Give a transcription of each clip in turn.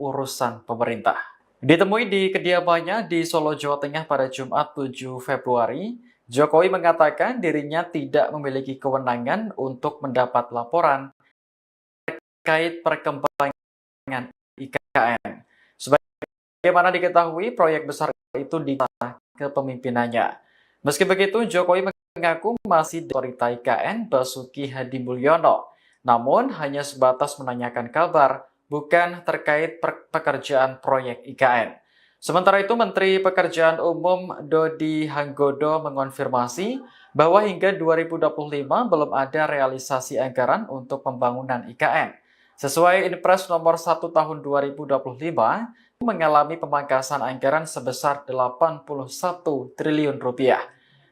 urusan pemerintah. Ditemui di kediamannya di Solo, Jawa Tengah pada Jumat 7 Februari, Jokowi mengatakan dirinya tidak memiliki kewenangan untuk mendapat laporan terkait perkembangan IKN. Sebagaimana diketahui, proyek besar itu diberikan ke pemimpinannya. Meski begitu, Jokowi mengaku masih di otorita IKN Basuki Hadi Mulyono, namun hanya sebatas menanyakan kabar, bukan terkait pekerjaan proyek IKN. Sementara itu, Menteri Pekerjaan Umum Dodi Hanggodo mengonfirmasi bahwa hingga 2025 belum ada realisasi anggaran untuk pembangunan IKN. Sesuai Inpres nomor 1 tahun 2025, mengalami pemangkasan anggaran sebesar 81 triliun rupiah.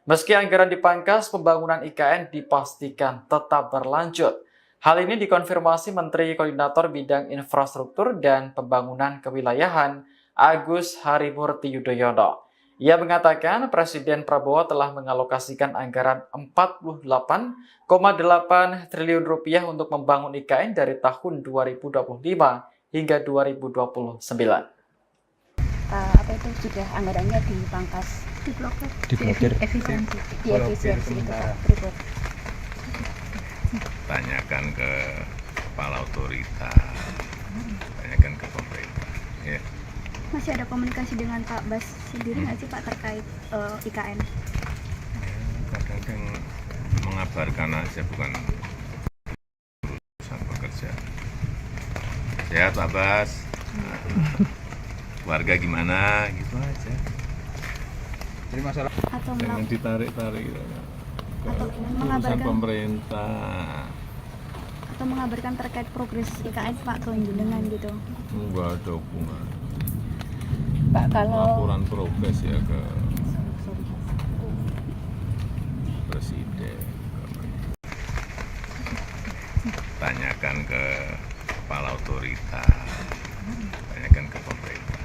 Meski anggaran dipangkas, pembangunan IKN dipastikan tetap berlanjut. Hal ini dikonfirmasi Menteri Koordinator Bidang Infrastruktur dan Pembangunan Kewilayahan Agus Harimurti Yudhoyono. Ia mengatakan Presiden Prabowo telah mengalokasikan anggaran 48,8 triliun rupiah untuk membangun IKN dari tahun 2025 hingga 2029. Apa itu sudah anggarannya dipangkas, diblokir, efisiensi itu Pak. Tanyakan ke kepala otorita, tanyakan ke pemerintah. Ya. Masih ada komunikasi dengan Pak Bas sendiri nggak sih Pak terkait IKN? Kadang-kadang mengabarkan aja, bukan urusan pekerja. Sehat Pak Bas, keluarga gimana, gitu aja. Jadi masalah Atau jangan ditarik-tarik gitu. Urusan pemerintah. Atau mengabarkan terkait progres IKN Pak ke jenengan gitu? Enggak ada hubungan. Pak, kalau Laporan progres ya ke Presiden. Tanyakan ke kepala otorita, tanyakan ke pemerintah.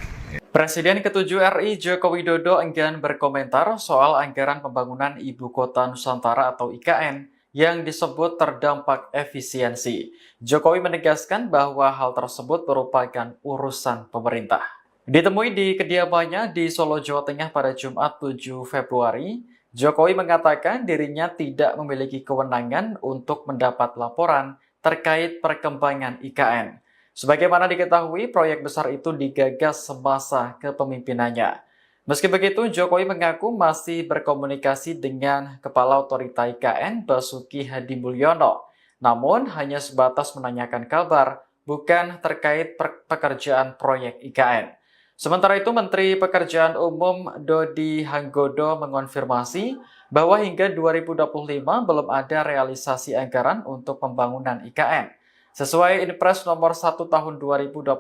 Presiden ke-7 RI Joko Widodo enggan berkomentar soal anggaran pembangunan Ibu Kota Nusantara atau IKN yang disebut terdampak efisiensi. Jokowi menegaskan bahwa hal tersebut merupakan urusan pemerintah. Ditemui di kediamannya di Solo, Jawa Tengah pada Jumat 7 Februari, Jokowi mengatakan dirinya tidak memiliki kewenangan untuk mendapat laporan terkait perkembangan IKN. Sebagaimana diketahui, proyek besar itu digagas semasa kepemimpinannya. Meski begitu, Jokowi mengaku masih berkomunikasi dengan Kepala Otorita IKN Basuki Hadi Mulyono, namun hanya sebatas menanyakan kabar, bukan terkait pekerjaan proyek IKN. Sementara itu, Menteri Pekerjaan Umum Dodi Hanggodo mengonfirmasi bahwa hingga 2025 belum ada realisasi anggaran untuk pembangunan IKN. Sesuai Inpres nomor 1 tahun 2025,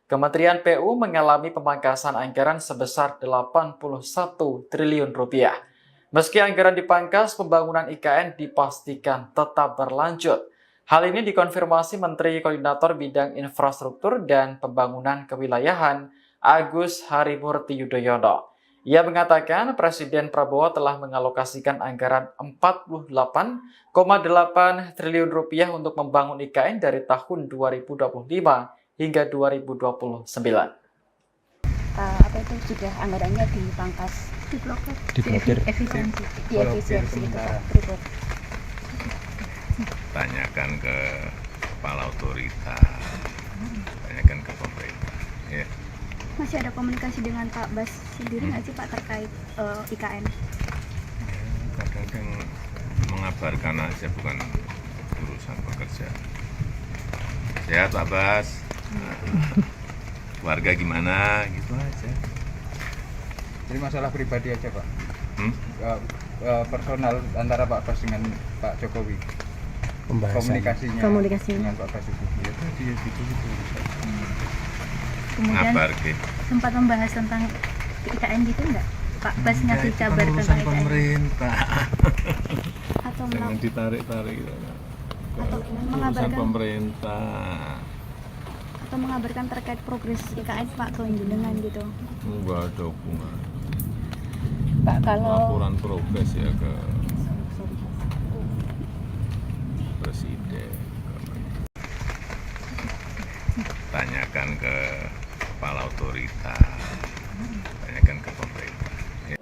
Kementerian PU mengalami pemangkasan anggaran sebesar 81 triliun rupiah. Meski anggaran dipangkas, pembangunan IKN dipastikan tetap berlanjut. Hal ini dikonfirmasi Menteri Koordinator Bidang Infrastruktur dan Pembangunan Kewilayahan Agus Harimurti Yudhoyono. Ia mengatakan Presiden Prabowo telah mengalokasikan anggaran 48,8 triliun rupiah untuk membangun IKN dari tahun 2025 hingga 2029. Apa itu sudah anggarannya dipangkas, diblokir, efisiensi itu Pak. Tanyakan ke kepala otorita, tanyakan ke pemerintah. Ya. Masih ada komunikasi dengan Pak Bas sendiri nggak sih Pak terkait IKN? Kadang-kadang mengabarkan aja, bukan urusan pekerja. Sehat Pak Bas, keluarga gimana, gitu aja. Jadi masalah pribadi aja Pak. Personal antara Pak Bas dengan Pak Jokowi. Komunikasinya dengan Pak Basuki. Ya tadi gitu. Kemudian Ngabar gitu. sempat membahas tentang IKN gitu nggak? Pak Bas ngasih kabar tentang IKN? Pemerintah. Atau Jangan ditarik-tarik gitu. Atau Urusan pemerintah. Atau mengabarkan terkait progres IKN Pak ke jenengan gitu? Enggak ada hubungan. Pak, kalau Laporan progres ya ke Presiden. Tanyakan tanyakan ke kepala otorita, tanyakan ke pemerintah.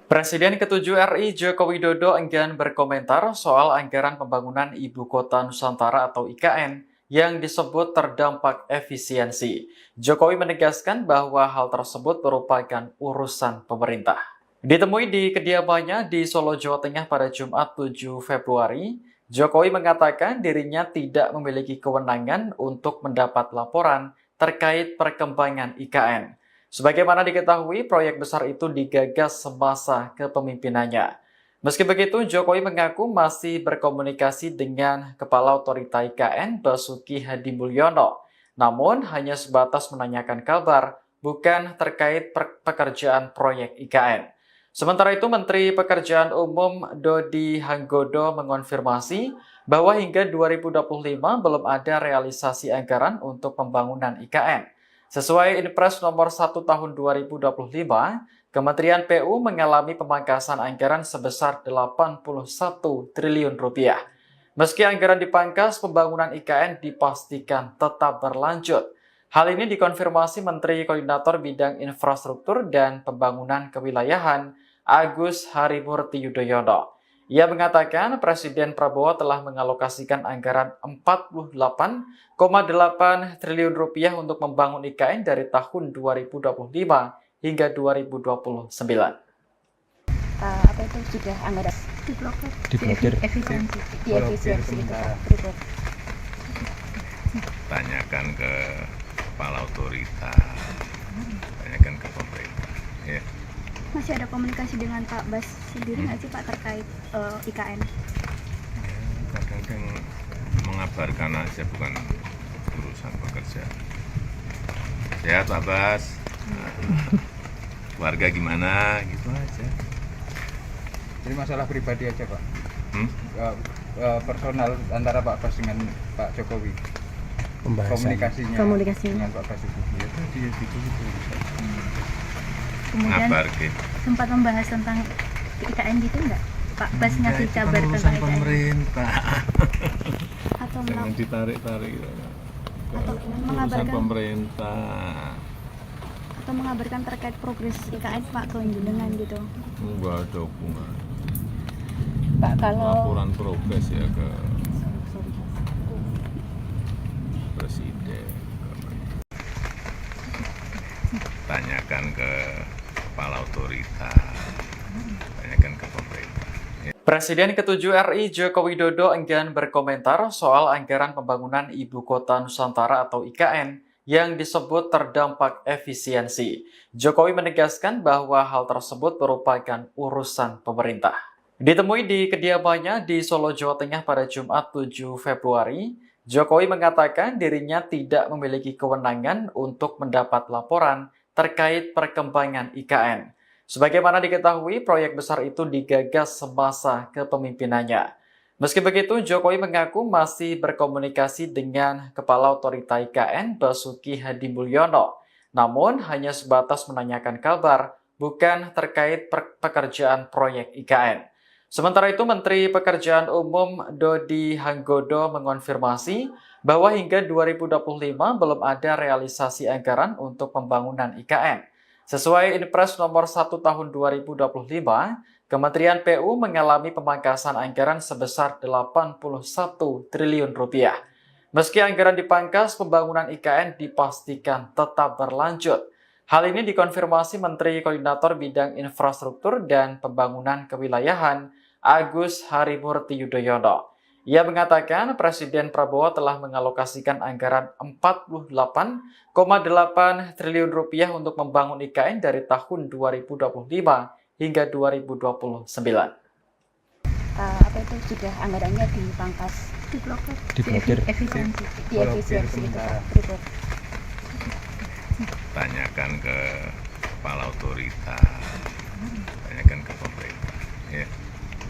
Presiden ke-7 RI Joko Widodo enggan berkomentar soal anggaran pembangunan Ibu Kota Nusantara atau IKN yang disebut terdampak efisiensi. Jokowi menegaskan bahwa hal tersebut merupakan urusan pemerintah. Ditemui di kediamannya di Solo, Jawa Tengah pada Jumat 7 Februari, Jokowi mengatakan dirinya tidak memiliki kewenangan untuk mendapat laporan terkait perkembangan IKN. Sebagaimana diketahui, proyek besar itu digagas semasa kepemimpinannya. Meski begitu, Jokowi mengaku masih berkomunikasi dengan Kepala Otorita IKN Basuki Hadimulyono, namun hanya sebatas menanyakan kabar, bukan terkait pekerjaan proyek IKN. Sementara itu, Menteri Pekerjaan Umum Dodi Hanggodo mengonfirmasi bahwa hingga 2025 belum ada realisasi anggaran untuk pembangunan IKN. Sesuai Inpres nomor 1 tahun 2025, Kementerian PU mengalami pemangkasan anggaran sebesar 81 triliun rupiah. Meski anggaran dipangkas, pembangunan IKN dipastikan tetap berlanjut. Hal ini dikonfirmasi Menteri Koordinator Bidang Infrastruktur dan Pembangunan Kewilayahan Agus Harimurti Yudhoyono. Ia mengatakan Presiden Prabowo telah mengalokasikan anggaran 48,8 triliun rupiah untuk membangun IKN dari tahun 2025 hingga 2029. Apa itu sudah anggaran diblokir efisiensi itu Pak. Tanyakan ke kepala otorita, tanyakan ke pemerintah. Ya. Masih ada komunikasi dengan Pak Bas sendiri nggak sih Pak terkait IKN? Kadang-kadang mengabarkan aja, bukan urusan pekerjaan. Sehat Pak Bas, keluarga gimana, gitu aja. Jadi masalah pribadi aja Pak. Personal antara Pak Bas dengan Pak Jokowi. Komunikasinya dengan Pak Basuki ya tadi gitu. Kemudian sempat membahas tentang IKN gitu nggak? Pak Bas ngasih kabar tentang IKN? Pemerintah. Atau Jangan ditarik-tarik. atau Urusan mengabarkan pemerintah. atau mengabarkan terkait progres IKN Pak ke jenengan gitu. Enggak ada hubungan. Pak kalau Laporan progres ya ke presiden. Tanyakan ke kepala otorita, tanyakan ke pemerintah. Presiden ke-7 RI Joko Widodo enggan berkomentar soal anggaran pembangunan Ibu Kota Nusantara atau IKN yang disebut terdampak efisiensi. Jokowi menegaskan bahwa hal tersebut merupakan urusan pemerintah. Ditemui di kediamannya di Solo, Jawa Tengah pada Jumat 7 Februari, Jokowi mengatakan dirinya tidak memiliki kewenangan untuk mendapat laporan terkait perkembangan IKN. Sebagaimana diketahui, proyek besar itu digagas semasa kepemimpinannya. Meski begitu, Jokowi mengaku masih berkomunikasi dengan Kepala Otorita IKN Basuki Hadimulyono, namun hanya sebatas menanyakan kabar, bukan terkait pekerjaan proyek IKN. Sementara itu, Menteri Pekerjaan Umum Dodi Hanggodo mengonfirmasi bahwa hingga 2025 belum ada realisasi anggaran untuk pembangunan IKN. Sesuai Inpres nomor 1 tahun 2025, Kementerian PU mengalami pemangkasan anggaran sebesar 81 triliun rupiah. Meski anggaran dipangkas, pembangunan IKN dipastikan tetap berlanjut. Hal ini dikonfirmasi Menteri Koordinator Bidang Infrastruktur dan Pembangunan Kewilayahan Agus Harimurti Yudhoyono. Ia mengatakan Presiden Prabowo telah mengalokasikan anggaran 48,8 triliun rupiah untuk membangun IKN dari tahun 2025 hingga 2029. Apa itu sudah anggarannya dipangkas diblokir efisiensi itu Pak. Tanyakan ke kepala otorita, tanyakan ke pemerintah. Ya.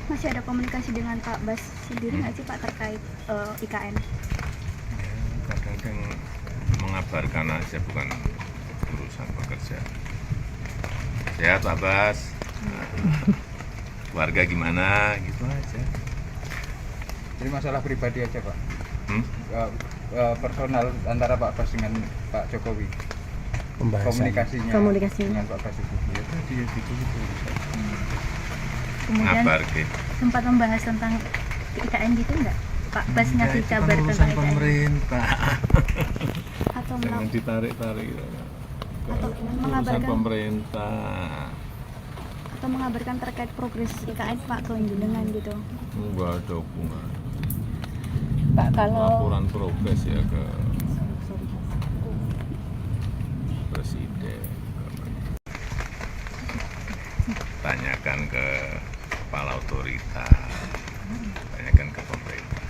Masih ada komunikasi dengan Pak Bas sendiri nggak sih Pak terkait IKN? Kadang-kadang mengabarkan aja, bukan urusan pekerjaan. Sehat Pak Bas, keluarga gimana, gitu aja. Jadi masalah pribadi aja Pak. Personal antara Pak Bas dengan Pak Jokowi. komunikasinya Komunikasinya. dengan Pak Basuki ya tadi ya gitu. Kemudian ngabar ke sempat membahas tentang IKN gitu nggak? Pak Bas ngasih kabar tentang IKN pemerintah. atau Jangan ditarik-tarik. atau Urusan mengabarkan pemerintah. atau mengabarkan terkait progres IKN Pak ke jenengan gitu. Enggak ada hubungan. Pak kalau Laporan progres ya ke presiden. Tanyakan ke kepala otorita. Tanyakan ke pemerintah.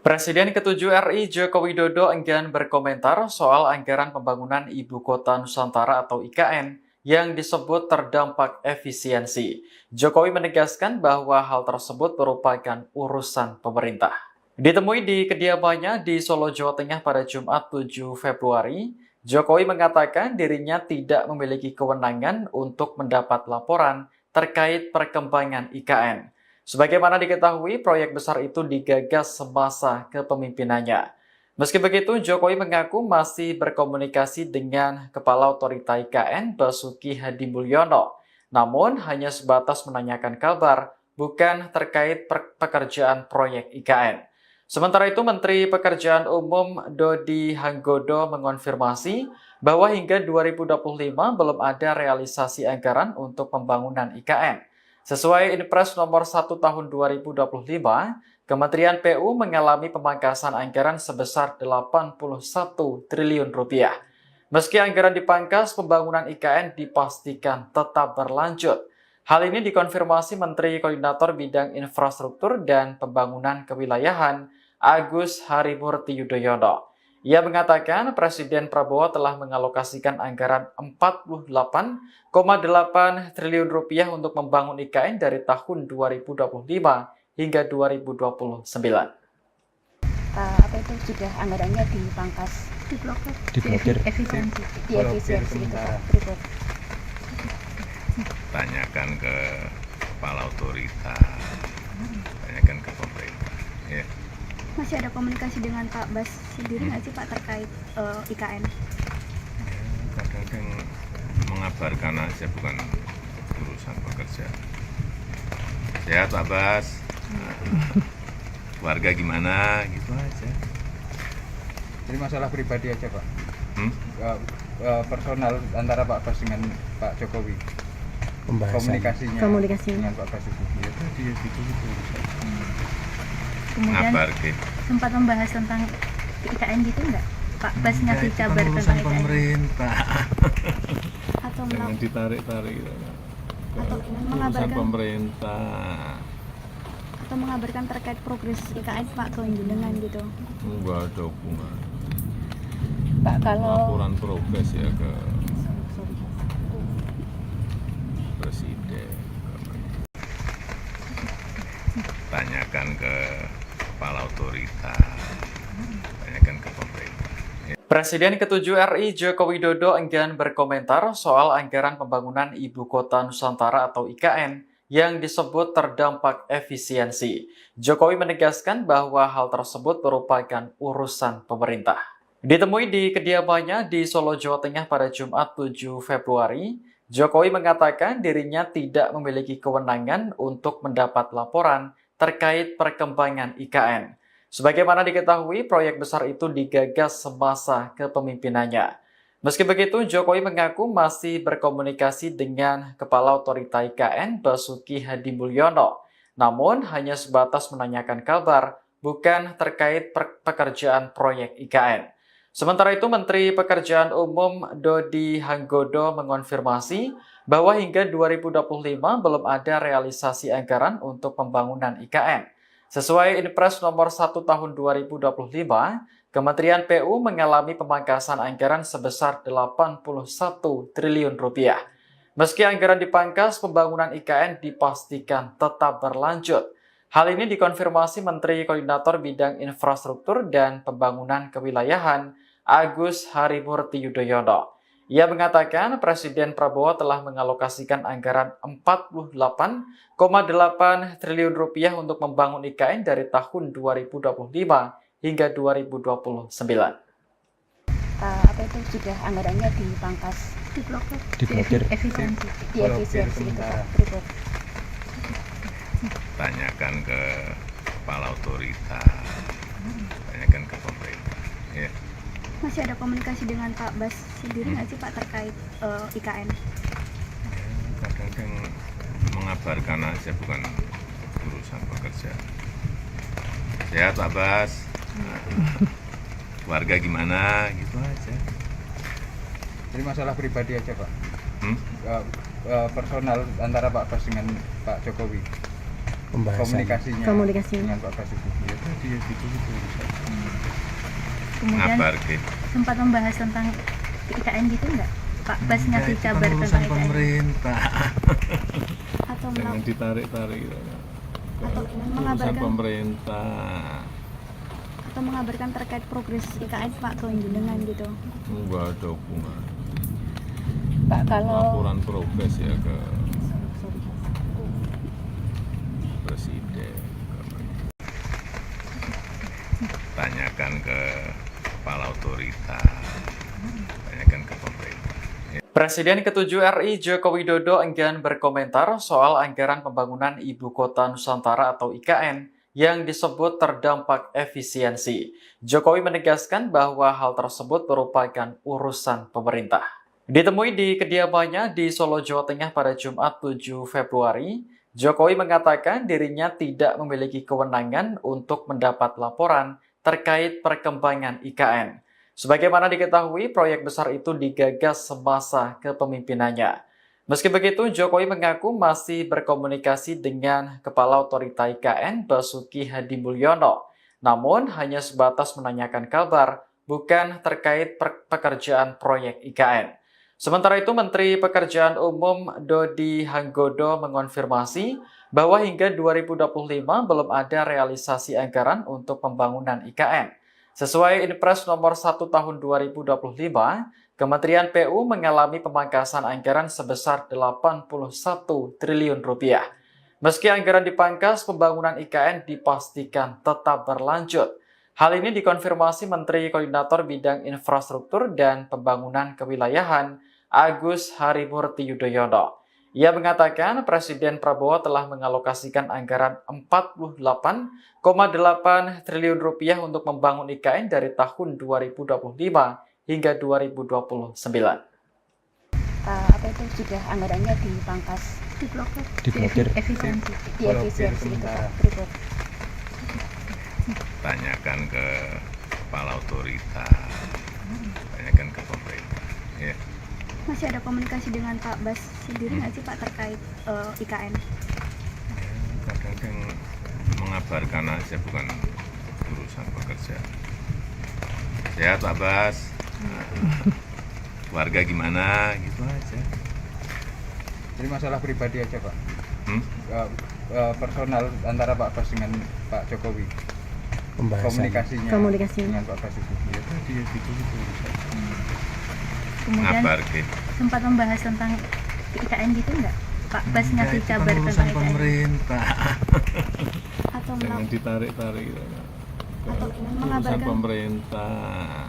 Presiden ke-7 RI Joko Widodo enggan berkomentar soal anggaran pembangunan Ibu Kota Nusantara atau IKN yang disebut terdampak efisiensi. Jokowi menegaskan bahwa hal tersebut merupakan urusan pemerintah. Ditemui di kediamannya di Solo, Jawa Tengah pada Jumat 7 Februari, Jokowi mengatakan dirinya tidak memiliki kewenangan untuk mendapat laporan terkait perkembangan IKN. Sebagaimana diketahui, proyek besar itu digagas semasa kepemimpinannya. Meski begitu, Jokowi mengaku masih berkomunikasi dengan Kepala Otorita IKN Basuki Hadimulyono, namun hanya sebatas menanyakan kabar, bukan terkait pekerjaan proyek IKN. Sementara itu, Menteri Pekerjaan Umum Dodi Hanggodo mengonfirmasi bahwa hingga 2025 belum ada realisasi anggaran untuk pembangunan IKN. Sesuai Inpres nomor 1 tahun 2025, Kementerian PU mengalami pemangkasan anggaran sebesar 81 triliun rupiah. Meski anggaran dipangkas, pembangunan IKN dipastikan tetap berlanjut. Hal ini dikonfirmasi Menteri Koordinator Bidang Infrastruktur dan Pembangunan Kewilayahan Agus Harimurti Yudhoyono. Ia mengatakan Presiden Prabowo telah mengalokasikan anggaran 48,8 triliun rupiah untuk membangun IKN dari tahun 2025 hingga 2029. Apa itu sudah anggarannya dipangkas, diblokir, efisiensi itu Pak. Tanyakan ke kepala otorita. Tanyakan ke pemerintah. Ya. Masih ada komunikasi dengan Pak Bas sendiri nggak sih Pak terkait IKN? Kadang-kadang mengabarkan aja, bukan urusan pekerjaan. Sehat Pak Bas. Keluarga gimana gitu aja. Jadi masalah pribadi aja Pak. Personal antara Pak Bas dengan Pak Jokowi. Komunikasinya dengan Pak Basuki ya tadi ya gitu. Kemudian Ngabar ke sempat membahas tentang IKN gitu nggak? Pak Bas ngasih kabar tentang IKN pemerintah. atau Jangan ditarik-tarik. atau Urusan mengabarkan pemerintah. atau mengabarkan terkait progres IKN Pak ke jenengan gitu. Enggak ada hubungan. Pak kalau Laporan progres ya ke presiden. Tanyakan ke kepala otorita. Tanyakan ke pemerintah. Presiden ke-7 RI Joko Widodo enggan berkomentar soal anggaran pembangunan Ibu Kota Nusantara atau IKN yang disebut terdampak efisiensi. Jokowi menegaskan bahwa hal tersebut merupakan urusan pemerintah. Ditemui di kediamannya di Solo, Jawa Tengah pada Jumat 7 Februari, Jokowi mengatakan dirinya tidak memiliki kewenangan untuk mendapat laporan terkait perkembangan IKN. Sebagaimana diketahui, proyek besar itu digagas semasa kepemimpinannya. Meski begitu, Jokowi mengaku masih berkomunikasi dengan Kepala Otorita IKN Basuki Hadimulyono, namun hanya sebatas menanyakan kabar, bukan terkait pekerjaan proyek IKN. Sementara itu, Menteri Pekerjaan Umum Dodi Hanggodo mengonfirmasi bahwa hingga 2025 belum ada realisasi anggaran untuk pembangunan IKN. Sesuai Inpres nomor 1 tahun 2025, Kementerian PU mengalami pemangkasan anggaran sebesar 81 triliun rupiah. Meski anggaran dipangkas, pembangunan IKN dipastikan tetap berlanjut. Hal ini dikonfirmasi Menteri Koordinator Bidang Infrastruktur dan Pembangunan Kewilayahan Agus Harimurti Yudhoyono. Ia mengatakan Presiden Prabowo telah mengalokasikan anggaran 48,8 triliun rupiah untuk membangun IKN dari tahun 2025 hingga 2029. Apa itu sudah anggarannya dipangkas, diblokir. efisiensi, Blokir itu sementara. Pak Freeport. Tanyakan ke kepala otoritas, tanyakan ke pemerintah. Ya. Masih ada komunikasi dengan Pak Bas sendiri nggak sih Pak terkait IKN? Kadang-kadang mengabarkan aja, bukan urusan pekerja. Sehat Pak Bas, keluarga gimana, gitu aja. Jadi masalah pribadi aja Pak. Hmm? Personal antara Pak Bas dengan Pak Jokowi. Komunikasinya dengan Pak Basuki ya tadi ya gitu. Kemudian Ngabar ke sempat membahas tentang IKN gitu nggak? Pak Bas ngasih kabar tentang urusan IKN pemerintah. atau Jangan ditarik-tarik gitu. atau Urusan mengabarkan pemerintah. atau mengabarkan terkait progres IKN Pak ke jenengan gitu. Enggak ada hubungan. Pak kalau Laporan progres ya ke sorry. presiden. Tanyakan ke kepala otoritas, tanyakan ke pemerintah. Presiden ke-7 RI Joko Widodo enggan berkomentar soal anggaran pembangunan Ibu Kota Nusantara atau IKN yang disebut terdampak efisiensi. Jokowi menegaskan bahwa hal tersebut merupakan urusan pemerintah. Ditemui di kediamannya di Solo, Jawa Tengah pada Jumat 7 Februari, Jokowi mengatakan dirinya tidak memiliki kewenangan untuk mendapat laporan terkait perkembangan IKN. Sebagaimana diketahui, proyek besar itu digagas semasa kepemimpinannya. Meski begitu, Jokowi mengaku masih berkomunikasi dengan Kepala Otorita IKN Basuki Hadi Mulyono, namun hanya sebatas menanyakan kabar, bukan terkait pekerjaan proyek IKN. Sementara itu, Menteri Pekerjaan Umum Dodi Hanggodo mengonfirmasi bahwa hingga 2025 belum ada realisasi anggaran untuk pembangunan IKN. Sesuai Inpres nomor 1 tahun 2025, Kementerian PU mengalami pemangkasan anggaran sebesar 81 triliun rupiah. Meski anggaran dipangkas, pembangunan IKN dipastikan tetap berlanjut. Hal ini dikonfirmasi Menteri Koordinator Bidang Infrastruktur dan Pembangunan Kewilayahan Agus Harimurti Yudhoyono. Ia mengatakan Presiden Prabowo telah mengalokasikan anggaran 48,8 triliun rupiah untuk membangun IKN dari tahun 2025 hingga 2029. Apa itu sudah anggarannya dipangkas, Diblokir. efisiensi, Blokir itu sementara. Pak Freeport. Tanyakan ke kepala otoritas, tanyakan ke pemerintah. Ya. Masih ada komunikasi dengan Pak Bas sendiri nggak sih Pak terkait IKN? Kadang-kadang mengabarkan aja, bukan urusan pekerja. Sehat Pak Bas, keluarga gimana, gitu aja. Jadi masalah pribadi aja Pak. Hmm? Personal antara Pak Bas dengan Pak Jokowi. Komunikasinya dengan Pak Basuki ya tadi ya gitu. Kemudian Ngabar ke sempat membahas tentang IKN gitu nggak? Pak Bas ngasih kabar tentang urusan IKN pemerintah. atau Jangan ditarik-tarik gitu. atau Urusan mengabarkan pemerintah.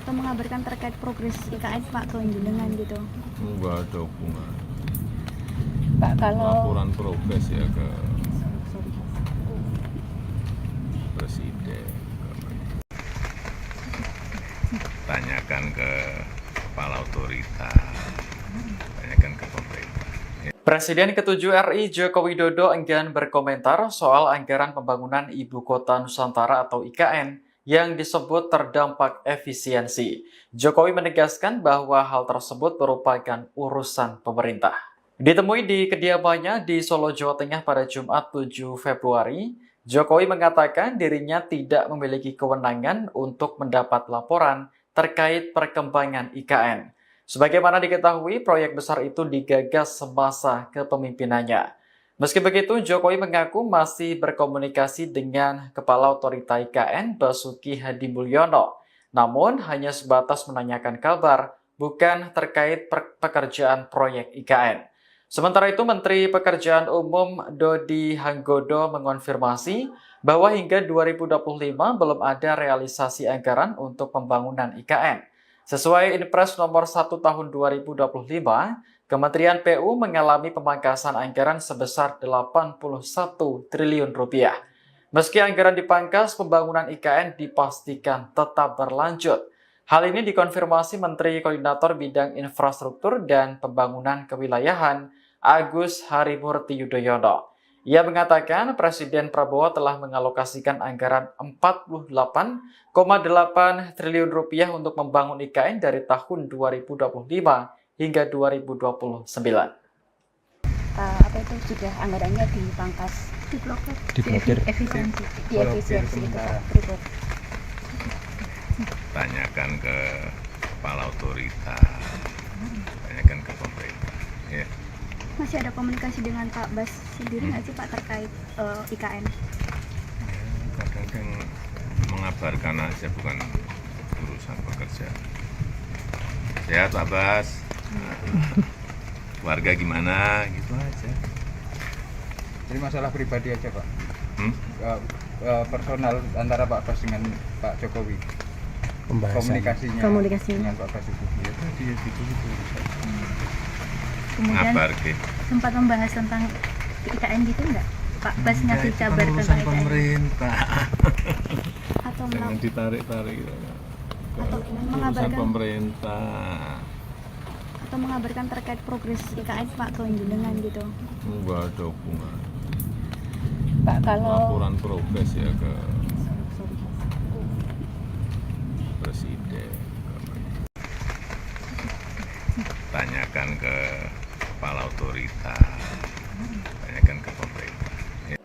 atau mengabarkan terkait progres IKN Pak ke jenengan gitu. Enggak ada hubungan. Pak kalau Laporan progres ya ke sorry. presiden. Tanyakan ke kepala otoritas, tanyakan ke pemerintah. Presiden ke-7 RI Joko Widodo enggan berkomentar soal anggaran pembangunan Ibu Kota Nusantara atau IKN yang disebut terdampak efisiensi. Jokowi menegaskan bahwa hal tersebut merupakan urusan pemerintah. Ditemui di kediamannya di Solo, Jawa Tengah pada Jumat 7 Februari, Jokowi mengatakan dirinya tidak memiliki kewenangan untuk mendapat laporan terkait perkembangan IKN. Sebagaimana diketahui, proyek besar itu digagas semasa kepemimpinannya. Meski begitu, Jokowi mengaku masih berkomunikasi dengan Kepala Otorita IKN Basuki Hadi Mulyono, namun hanya sebatas menanyakan kabar, bukan terkait pekerjaan proyek IKN. Sementara itu, Menteri Pekerjaan Umum Dodi Hanggodo mengonfirmasi bahwa hingga 2025 belum ada realisasi anggaran untuk pembangunan IKN. Sesuai Inpres nomor 1 tahun 2025, Kementerian PU mengalami pemangkasan anggaran sebesar 81 triliun rupiah. Meski anggaran dipangkas, pembangunan IKN dipastikan tetap berlanjut. Hal ini dikonfirmasi Menteri Koordinator Bidang Infrastruktur dan Pembangunan Kewilayahan Agus Harimurti Yudhoyono. Ia mengatakan Presiden Prabowo telah mengalokasikan anggaran 48,8 triliun rupiah untuk membangun IKN dari tahun 2025 hingga 2029. Apa itu sudah anggarannya dipangkas, Diblokir. efisiensi, diefisiensi itu Pak, berikut. Tanyakan ke kepala otoritas, tanyakan ke pemerintah. Ya. Masih ada komunikasi dengan Pak Bas sendiri nggak sih Pak terkait IKN? Kadang-kadang mengabarkan aja, bukan urusan pekerjaan. Sehat Pak Bas, keluarga gimana, gitu aja. Jadi masalah pribadi aja Pak. Personal antara Pak Bas dengan Pak Jokowi. Komunikasinya dengan Pak Basuki. Ya tadi ya gitu. Kemudian Ngabar ke. sempat membahas tentang IKN gitu nggak? Pak Bas ngasih kabar tentang IKN pemerintah. atau Jangan ditarik-tarik. atau Urusan mengabarkan pemerintah. atau mengabarkan terkait progres IKN Pak ke jenengan gitu. Enggak ada hubungan. Pak kalau Laporan progres ya ke sorry. Presiden. Tanyakan ke kepala otoritas, tanyakan ke pemerintah.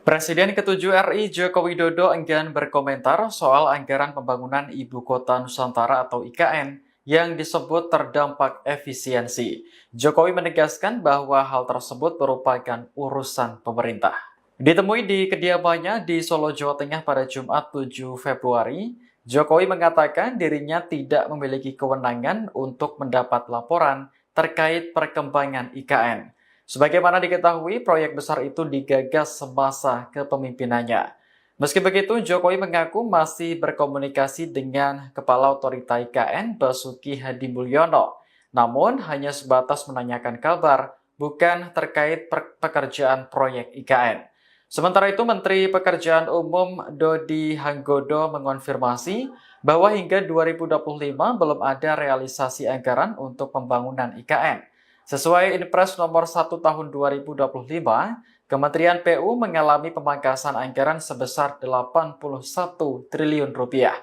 Presiden ke-7 RI Joko Widodo enggan berkomentar soal anggaran pembangunan Ibu Kota Nusantara atau IKN yang disebut terdampak efisiensi. Jokowi menegaskan bahwa hal tersebut merupakan urusan pemerintah. Ditemui di kediamannya di Solo, Jawa Tengah pada Jumat 7 Februari, Jokowi mengatakan dirinya tidak memiliki kewenangan untuk mendapat laporan terkait perkembangan IKN. Sebagaimana diketahui, proyek besar itu digagas semasa kepemimpinannya. Meski begitu, Jokowi mengaku masih berkomunikasi dengan Kepala Otorita IKN Basuki Hadimulyono, namun hanya sebatas menanyakan kabar, bukan terkait pekerjaan proyek IKN. Sementara itu, Menteri Pekerjaan Umum Dodi Hanggodo mengonfirmasi bahwa hingga 2025 belum ada realisasi anggaran untuk pembangunan IKN. Sesuai Inpres nomor 1 tahun 2025, Kementerian PU mengalami pemangkasan anggaran sebesar 81 triliun rupiah.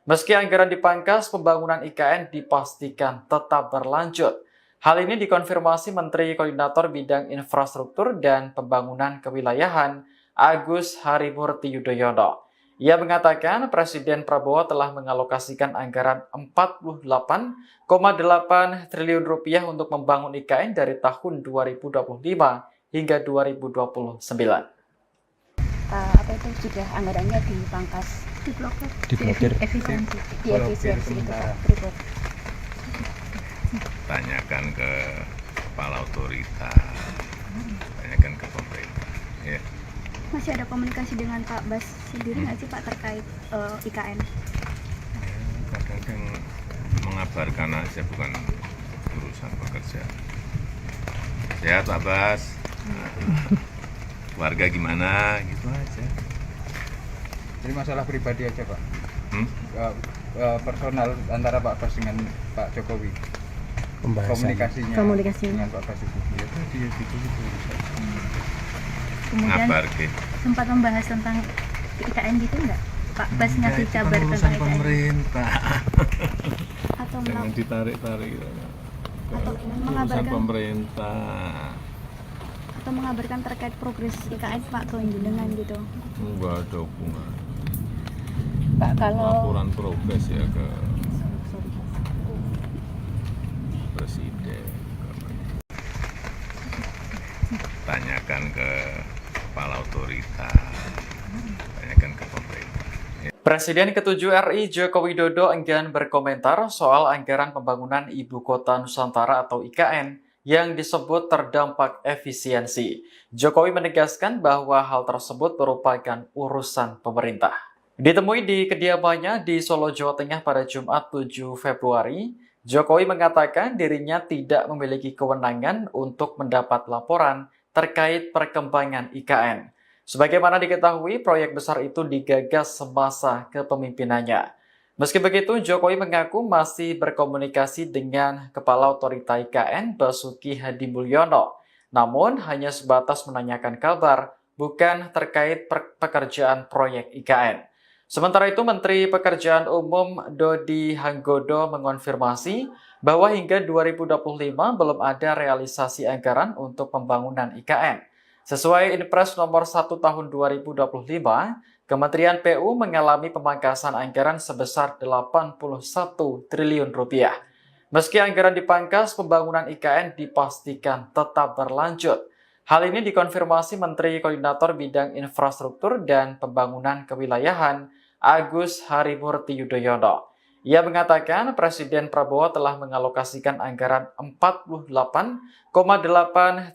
Meski anggaran dipangkas, pembangunan IKN dipastikan tetap berlanjut. Hal ini dikonfirmasi Menteri Koordinator Bidang Infrastruktur dan Pembangunan Kewilayahan Agus Harimurti Yudhoyono. Ia mengatakan Presiden Prabowo telah mengalokasikan anggaran 48,8 triliun rupiah untuk membangun IKN dari tahun 2025 hingga 2029. Apa itu sudah anggarannya dipangkas, Diblokir. efisiensi, diefisiensi itu Pak, sementara. berikut. Tanyakan ke kepala otoritas, tanyakan ke pemerintah. Ya. Masih ada komunikasi dengan Pak Bas sendiri nggak sih Pak terkait IKN? Kadang-kadang mengabarkan aja, bukan urusan pekerjaan. Sehat Pak Bas, keluarga gimana, gitu aja. Jadi masalah pribadi aja Pak. Personal antara Pak Bas dengan Pak Jokowi. Komunikasinya dengan Pak Basuki. Ya tadi ya gitu. Kemudian Ngabar ke. sempat membahas tentang IKN gitu nggak? Pak Bas ngasih kabar tentang IKN pemerintah. atau Jangan ditarik-tarik. atau Urusan mengabarkan pemerintah. atau mengabarkan terkait progres IKN Pak ke jenengan gitu. Enggak ada hubungan. Pak kalau Laporan progres ya ke sorry. Presiden. Tanyakan ke kepala otoritas, tanyakan ke pemerintah. Presiden ke-7 RI Joko Widodo enggan berkomentar soal anggaran pembangunan Ibu Kota Nusantara atau IKN yang disebut terdampak efisiensi. Jokowi menegaskan bahwa hal tersebut merupakan urusan pemerintah. Ditemui di kediamannya di Solo, Jawa Tengah pada Jumat 7 Februari, Jokowi mengatakan dirinya tidak memiliki kewenangan untuk mendapat laporan terkait perkembangan IKN. Sebagaimana diketahui, proyek besar itu digagas semasa kepemimpinannya. Meski begitu, Jokowi mengaku masih berkomunikasi dengan Kepala Otorita IKN Basuki Hadimulyono, namun hanya sebatas menanyakan kabar, bukan terkait pekerjaan proyek IKN. Sementara itu, Menteri Pekerjaan Umum Dodi Hanggodo mengonfirmasi bahwa hingga 2025 belum ada realisasi anggaran untuk pembangunan IKN. Sesuai Inpres nomor 1 tahun 2025, Kementerian PU mengalami pemangkasan anggaran sebesar 81 triliun rupiah. Meski anggaran dipangkas, pembangunan IKN dipastikan tetap berlanjut. Hal ini dikonfirmasi Menteri Koordinator Bidang Infrastruktur dan Pembangunan Kewilayahan Agus Harimurti Yudhoyono. Ia mengatakan Presiden Prabowo telah mengalokasikan anggaran 48,8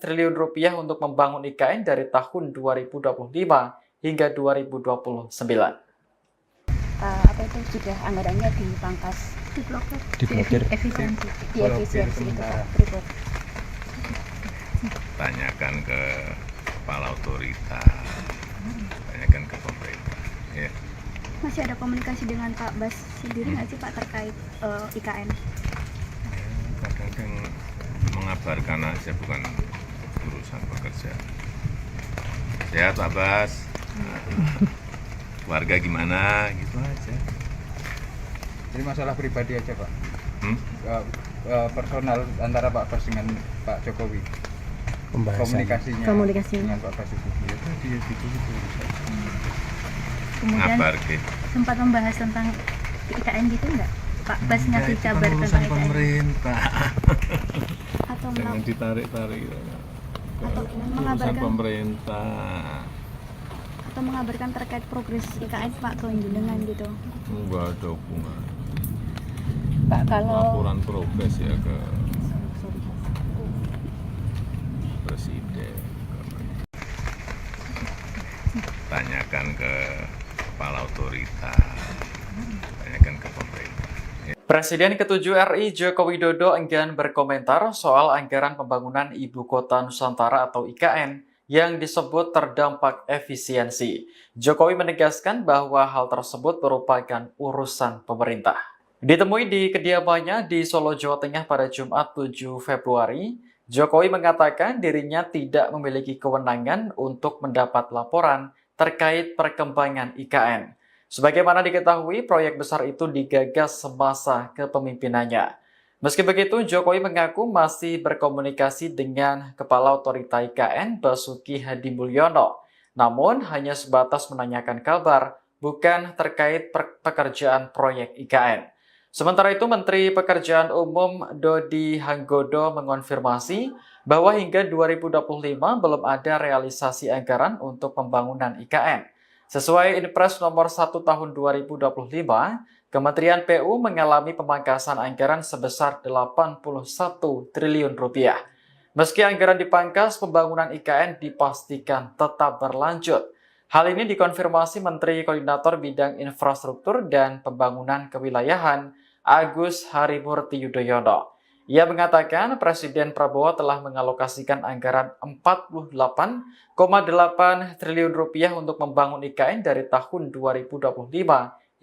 triliun rupiah untuk membangun IKN dari tahun 2025 hingga 2029. Apa itu sudah anggarannya dipangkas, Diblokir. efisiensi, diefisiensi itu Pak. Tanyakan ke kepala otorita, tanyakan ke pemerintah. Ya. Masih ada komunikasi dengan Pak Bas sendiri nggak sih Pak terkait IKN? Kadang-kadang mengabarkan aja, bukan urusan pekerjaan. Sehat Pak Bas, keluarga gimana, gitu aja. Jadi masalah pribadi aja Pak. Personal antara Pak Bas dengan Pak Jokowi. Komunikasinya dengan Pak Basuki. Ya tadi ya gitu. Kemudian Ngabar ke. sempat membahas tentang IKN gitu nggak? Pak Bas ngasih kabar tentang IKN pemerintah. atau Jangan ditarik-tarik. atau Urusan mengabarkan pemerintah. atau mengabarkan terkait progres IKN Pak ke jenengan gitu. Enggak ada hubungan. Pak kalau Laporan progres ya ke Presiden. Tanyakan ke kepala otorita, tanyakan ke pemerintah. Presiden ke-7 RI Joko Widodo enggan berkomentar soal anggaran pembangunan Ibu Kota Nusantara atau IKN yang disebut terdampak efisiensi. Jokowi menegaskan bahwa hal tersebut merupakan urusan pemerintah. Ditemui di kediamannya di Solo, Jawa Tengah pada Jumat 7 Februari, Jokowi mengatakan dirinya tidak memiliki kewenangan untuk mendapat laporan terkait perkembangan IKN. Sebagaimana diketahui, proyek besar itu digagas semasa kepemimpinannya. Meski begitu, Jokowi mengaku masih berkomunikasi dengan Kepala Otorita IKN Basuki Hadimulyono, namun hanya sebatas menanyakan kabar, bukan terkait pekerjaan proyek IKN. Sementara itu, Menteri Pekerjaan Umum Dodi Hanggodo mengonfirmasi bahwa hingga 2025 belum ada realisasi anggaran untuk pembangunan IKN. Sesuai Inpres nomor 1 tahun 2025, Kementerian PU mengalami pemangkasan anggaran sebesar 81 triliun rupiah. Meski anggaran dipangkas, pembangunan IKN dipastikan tetap berlanjut. Hal ini dikonfirmasi Menteri Koordinator Bidang Infrastruktur dan Pembangunan Kewilayahan Agus Harimurti Yudhoyono. Ia mengatakan Presiden Prabowo telah mengalokasikan anggaran 48,8 triliun rupiah untuk membangun IKN dari tahun 2025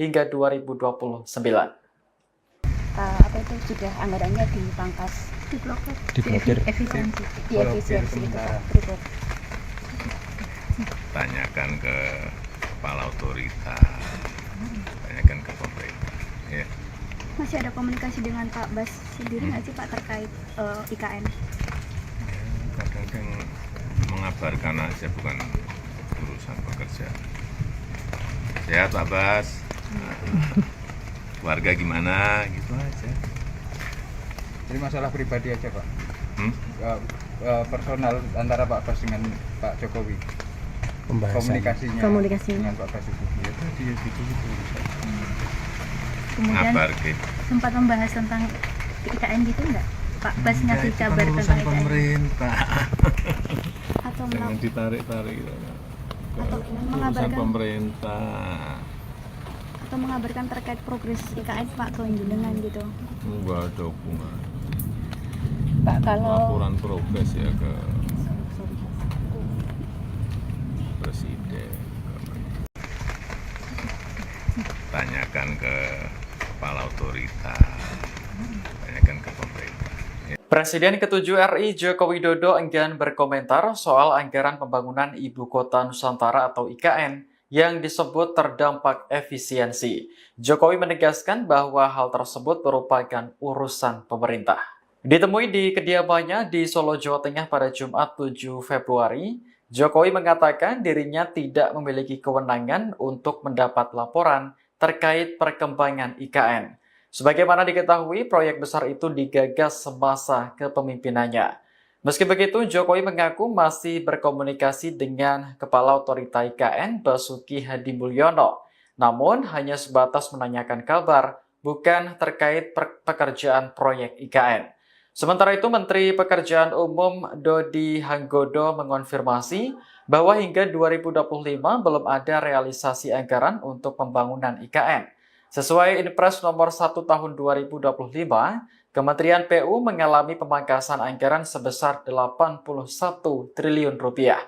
hingga 2029. Apa itu sudah anggarannya dipangkas, Diblokir. diefisiensi itu Pak. Tanyakan ke kepala otorita, tanyakan ke pemerintah. Ya. Masih ada komunikasi dengan Pak Bas sendiri nggak sih Pak terkait IKN? Kadang-kadang mengabarkan aja, bukan urusan pekerjaan. Sehat Pak Bas, keluarga gimana, gitu aja. Jadi masalah pribadi aja Pak. Personal antara Pak Bas dengan Pak Jokowi. Komunikasinya dengan Pak Basuki. Ya tadi ya gitu. Kemudian Ngabar ke. sempat membahas tentang IKN gitu nggak? Pak Bas ngasih kabar tentang IKN pemerintah. atau Jangan ditarik-tarik. atau Urusan mengabarkan pemerintah. atau mengabarkan terkait progres IKN Pak ke jenengan gitu. Enggak ada hubungan. Pak kalau Laporan progres ya ke presiden. Tanyakan ke kepala otorita. Tanyakan ke pemerintah. Presiden ke-7 RI Joko Widodo enggan berkomentar soal anggaran pembangunan Ibu Kota Nusantara atau IKN yang disebut terdampak efisiensi. Jokowi menegaskan bahwa hal tersebut merupakan urusan pemerintah. Ditemui di kediamannya di Solo, Jawa Tengah pada Jumat 7 Februari, Jokowi mengatakan dirinya tidak memiliki kewenangan untuk mendapat laporan terkait perkembangan IKN. Sebagaimana diketahui, proyek besar itu digagas semasa kepemimpinannya. Meski begitu, Jokowi mengaku masih berkomunikasi dengan Kepala Otorita IKN Basuki Hadi Mulyono, namun hanya sebatas menanyakan kabar, bukan terkait pekerjaan proyek IKN. Sementara itu, Menteri Pekerjaan Umum Dodi Hanggodo mengonfirmasi bahwa hingga 2025 belum ada realisasi anggaran untuk pembangunan IKN. Sesuai Inpres nomor 1 tahun 2025, Kementerian PU mengalami pemangkasan anggaran sebesar 81 triliun rupiah.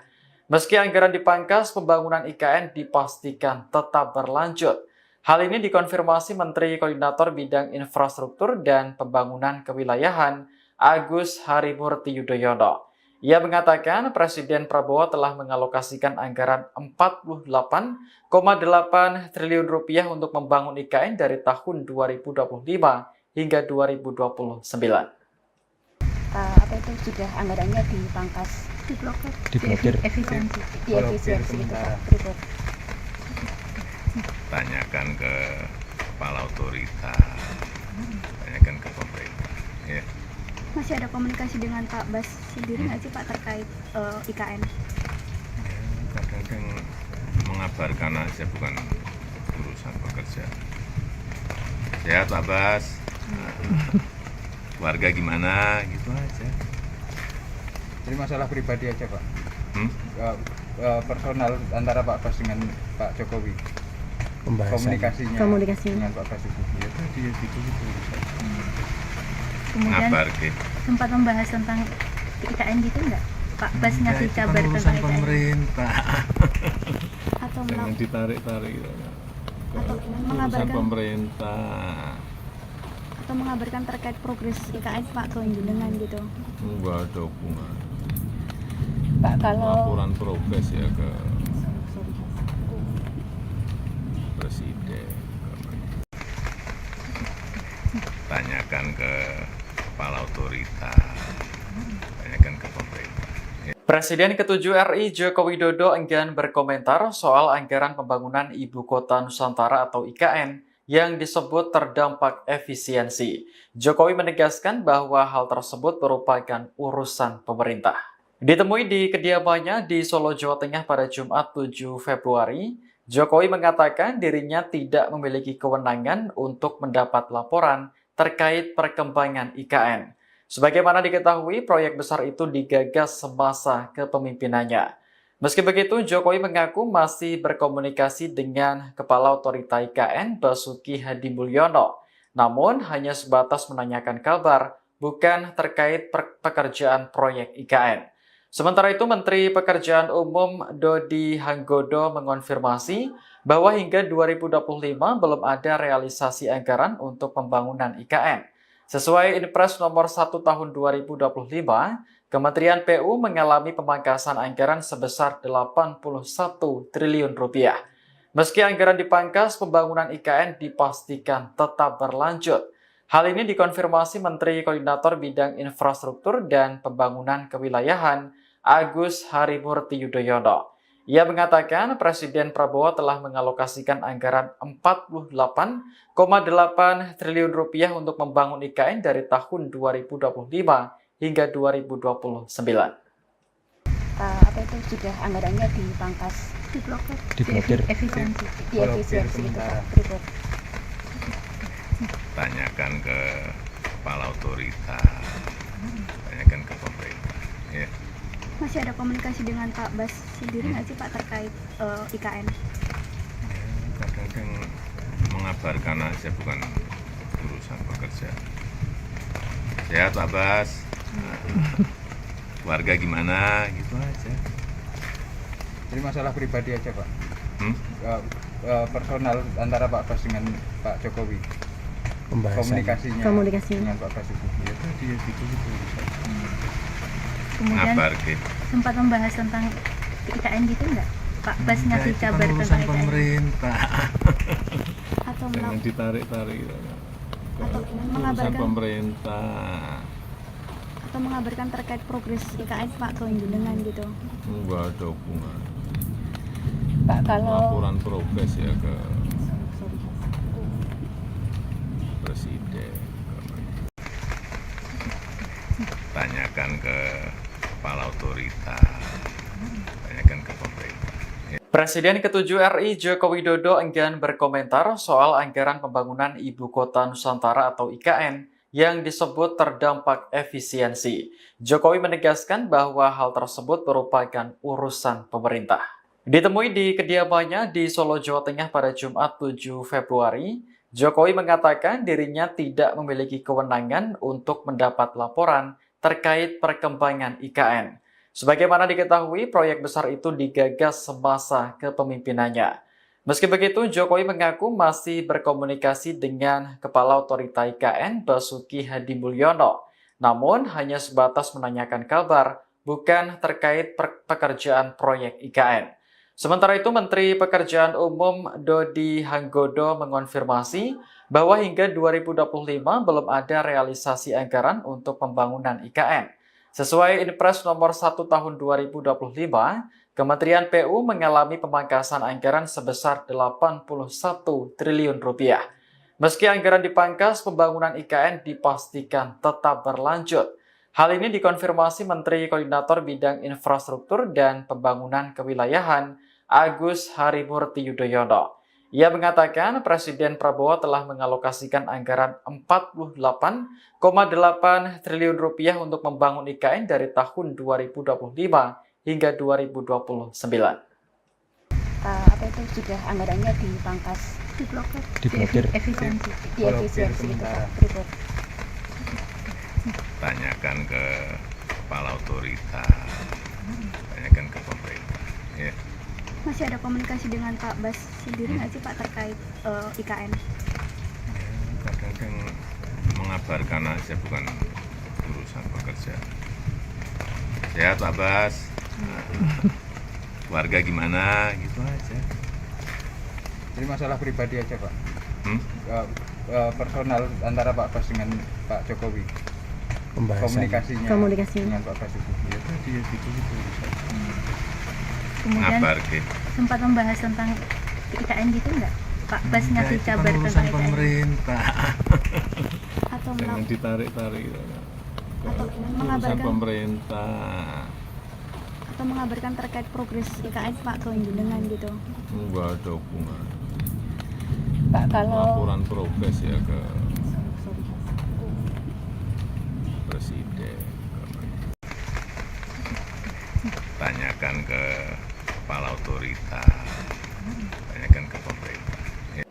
Meski anggaran dipangkas, pembangunan IKN dipastikan tetap berlanjut. Hal ini dikonfirmasi Menteri Koordinator Bidang Infrastruktur dan Pembangunan Kewilayahan Agus Harimurti Yudhoyono. Ia mengatakan Presiden Prabowo telah mengalokasikan anggaran 48,8 triliun rupiah untuk membangun IKN dari tahun 2025 hingga 2029. Apa itu sudah anggarannya dipangkas, Diblokir. efisiensi itu sementara. Pak. Tanyakan ke kepala otorita. Tanyakan ke pemerintah. Ya. Masih ada komunikasi dengan Pak Bas sendiri nggak sih Pak terkait IKN? Kadang-kadang mengabarkan aja, bukan urusan pekerjaan. Sehat Pak Bas. Keluarga gimana gitu aja. Jadi masalah pribadi aja Pak. Hmm? Personal antara Pak Bas dengan Pak Jokowi. Komunikasinya dengan Pak Basuki. Ya tadi ya gitu. Kemudian Ngabar ke. sempat membahas tentang IKN gitu nggak? Pak Bas ngasih kabar tentang urusan IKN pemerintah. atau Jangan ditarik-tarik. atau Urusan mengabarkan pemerintah. atau mengabarkan terkait progres IKN Pak ke jenengan gitu. Enggak ada hubungan. Pak kalau Laporan progres ya ke presiden. Tanyakan ke kepala otorita. Tanyakan ke pemerintah. Presiden ke-7 RI Joko Widodo enggan berkomentar soal anggaran pembangunan Ibu Kota Nusantara atau IKN yang disebut terdampak efisiensi. Jokowi menegaskan bahwa hal tersebut merupakan urusan pemerintah. Ditemui di kediamannya di Solo, Jawa Tengah pada Jumat 7 Februari, Jokowi mengatakan dirinya tidak memiliki kewenangan untuk mendapat laporan terkait perkembangan IKN. Sebagaimana diketahui, proyek besar itu digagas semasa kepemimpinannya. Meski begitu, Jokowi mengaku masih berkomunikasi dengan Kepala Otorita IKN Basuki Hadi Mulyono, namun hanya sebatas menanyakan kabar, bukan terkait pekerjaan proyek IKN. Sementara itu, Menteri Pekerjaan Umum Dodi Hanggodo mengonfirmasi bahwa hingga 2025 belum ada realisasi anggaran untuk pembangunan IKN. Sesuai Inpres nomor 1 tahun 2025, Kementerian PU mengalami pemangkasan anggaran sebesar 81 triliun rupiah. Meski anggaran dipangkas, pembangunan IKN dipastikan tetap berlanjut. Hal ini dikonfirmasi Menteri Koordinator Bidang Infrastruktur dan Pembangunan Kewilayahan Agus Harimurti Yudhoyono. Ia mengatakan Presiden Prabowo telah mengalokasikan anggaran 48,8 triliun rupiah untuk membangun IKN dari tahun 2025 hingga 2029. Apa itu sudah anggarannya dipangkas, Diblokir. efisiensi itu sementara. Pak. Tanyakan ke kepala otorita. Masih ada komunikasi dengan Pak Bas sendiri nggak sih Pak terkait IKN? Kadang kan mengabarkan aja, bukan urusan pekerja. Sehat Pak Bas, keluarga gimana, gitu aja. Jadi masalah pribadi aja Pak. Hmm? Personal antara Pak Bas dengan Pak Jokowi. Komunikasinya dengan Pak Basuki. Ya tadi ya gitu. Kemudian Ngabar gitu. sempat membahas tentang IKN gitu nggak? Pak Bas Ya, ngasih itu kan kabar urusan tentang IKN pemerintah. atau Jangan ditarik-tarik. atau Urusan mengabarkan pemerintah. atau mengabarkan terkait progres IKN Pak ke jenengan gitu. Enggak ada hubungan. Pak kalau Laporan progres ya ke presiden. Tanyakan ke kepala otorita, tanyakan ke pemerintah. Presiden ke-7 RI Joko Widodo enggan berkomentar soal anggaran pembangunan Ibu Kota Nusantara atau IKN yang disebut terdampak efisiensi. Jokowi menegaskan bahwa hal tersebut merupakan urusan pemerintah. Ditemui di kediamannya di Solo, Jawa Tengah pada Jumat 7 Februari, Jokowi mengatakan dirinya tidak memiliki kewenangan untuk mendapat laporan terkait perkembangan IKN. Sebagaimana diketahui, proyek besar itu digagas semasa kepemimpinannya. Meski begitu, Jokowi mengaku masih berkomunikasi dengan Kepala Otorita IKN Basuki Hadimulyono, namun hanya sebatas menanyakan kabar, bukan terkait pekerjaan proyek IKN. Sementara itu, Menteri Pekerjaan Umum Dodi Hanggodo mengonfirmasi bahwa hingga 2025 belum ada realisasi anggaran untuk pembangunan IKN. Sesuai Inpres nomor 1 tahun 2025, Kementerian PU mengalami pemangkasan anggaran sebesar 81 triliun rupiah. Meski anggaran dipangkas, pembangunan IKN dipastikan tetap berlanjut. Hal ini dikonfirmasi Menteri Koordinator Bidang Infrastruktur dan Pembangunan Kewilayahan Agus Harimurti Yudhoyono. Ia mengatakan Presiden Prabowo telah mengalokasikan anggaran 48,8 triliun rupiah untuk membangun IKN dari tahun 2025 hingga 2029. Apa itu sudah anggarannya dipangkas, Diblokir. efisiensi itu sementara. Pak. Tanyakan ke kepala otorita, tanyakan ke pemerintah. Ya. Masih ada komunikasi dengan Pak Bas sendiri nggak sih Pak terkait IKN? Kadang kan mengabarkan aja, bukan urusan pekerja. Sehat Pak Bas, keluarga gimana, gitu aja. Jadi masalah pribadi aja Pak. Hmm? Personal antara Pak Bas dengan Pak Jokowi. Komunikasinya dengan Pak Basuki. Ya tadi ya gitu. Kemudian Ngabar gitu. sempat membahas tentang IKN gitu nggak? Pak Bas Ya, ngasih itu kan kabar urusan tentang IKN pemerintah. atau Jangan ditarik-tarik. Urusan mengabarkan pemerintah. atau mengabarkan terkait progres IKN Pak ke jenengan gitu. Enggak ada hubungan. Pak kalau Laporan progres ya ke presiden. Tanyakan ke kepala otorita, tanyakan ke pemerintah.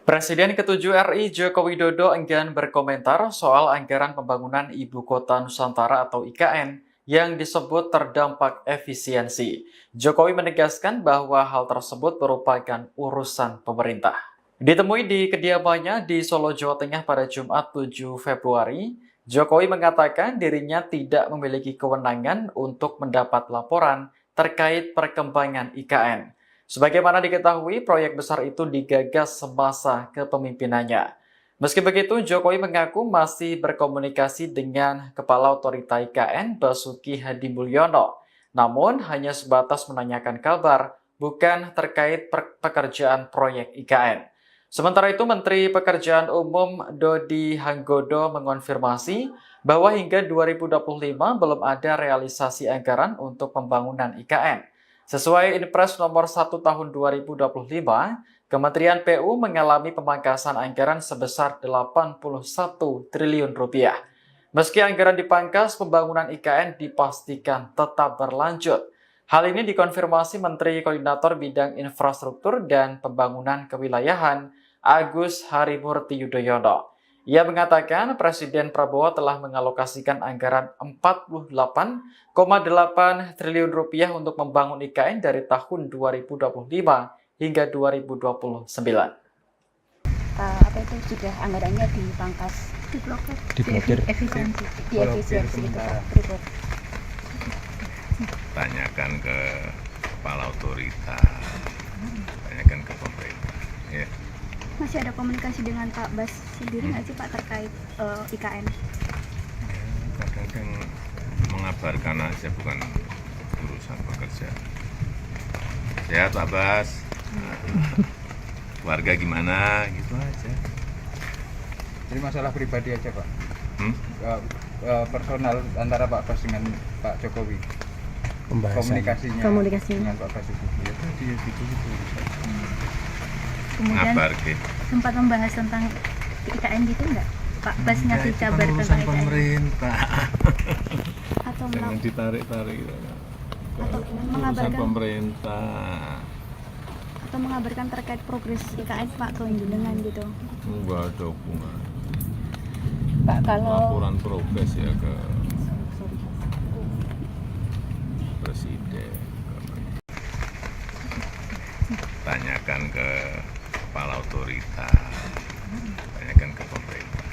Presiden ke-7 RI Joko Widodo enggan berkomentar soal anggaran pembangunan Ibu Kota Nusantara atau IKN yang disebut terdampak efisiensi. Jokowi menegaskan bahwa hal tersebut merupakan urusan pemerintah. Ditemui di kediamannya di Solo, Jawa Tengah pada Jumat 7 Februari, Jokowi mengatakan dirinya tidak memiliki kewenangan untuk mendapat laporan terkait perkembangan IKN. Sebagaimana diketahui, proyek besar itu digagas semasa kepemimpinannya. Meski begitu, Jokowi mengaku masih berkomunikasi dengan Kepala Otorita IKN Basuki Hadimulyono, namun hanya sebatas menanyakan kabar, bukan terkait pekerjaan proyek IKN. Sementara itu, Menteri Pekerjaan Umum Dodi Hanggodo mengonfirmasi bahwa hingga 2025 belum ada realisasi anggaran untuk pembangunan IKN. Sesuai Inpres nomor 1 tahun 2025, Kementerian PU mengalami pemangkasan anggaran sebesar 81 triliun rupiah. Meski anggaran dipangkas, pembangunan IKN dipastikan tetap berlanjut. Hal ini dikonfirmasi Menteri Koordinator Bidang Infrastruktur dan Pembangunan Kewilayahan Agus Harimurti Yudhoyono. Ia mengatakan Presiden Prabowo telah mengalokasikan anggaran 48,8 triliun rupiah untuk membangun IKN dari tahun 2025 hingga 2029. Apa itu sudah anggarannya dipangkas, Diblokir. diefisiensi itu Pak berikut. Tanyakan ke kepala otoritas, tanyakan ke pemerintah. Ya. Masih ada komunikasi dengan Pak Bas sendiri nggak sih Pak terkait IKN? Kadang-kadang mengabarkan aja, bukan urusan pekerja. Sehat Pak Bas, keluarga gimana, gitu aja. Jadi masalah pribadi aja Pak. Hmm? Personal antara Pak Bas dengan Pak Jokowi. Komunikasinya dengan Pak Basuki. Ya tadi ya gitu. Kemudian Ngabar ke. sempat membahas tentang IKN gitu nggak? Pak Bas Ya, ngasih itu kan kabar urusan tentang IKN pemerintah. atau Jangan ditarik-tarik. atau Urusan mengabarkan pemerintah. atau mengabarkan terkait progres IKN Pak ke jenengan gitu. Enggak ada hubungan. Pak kalau Laporan progres ya ke Presiden. Tanyakan ke kepala otoritas, tanyakan ke pemerintah.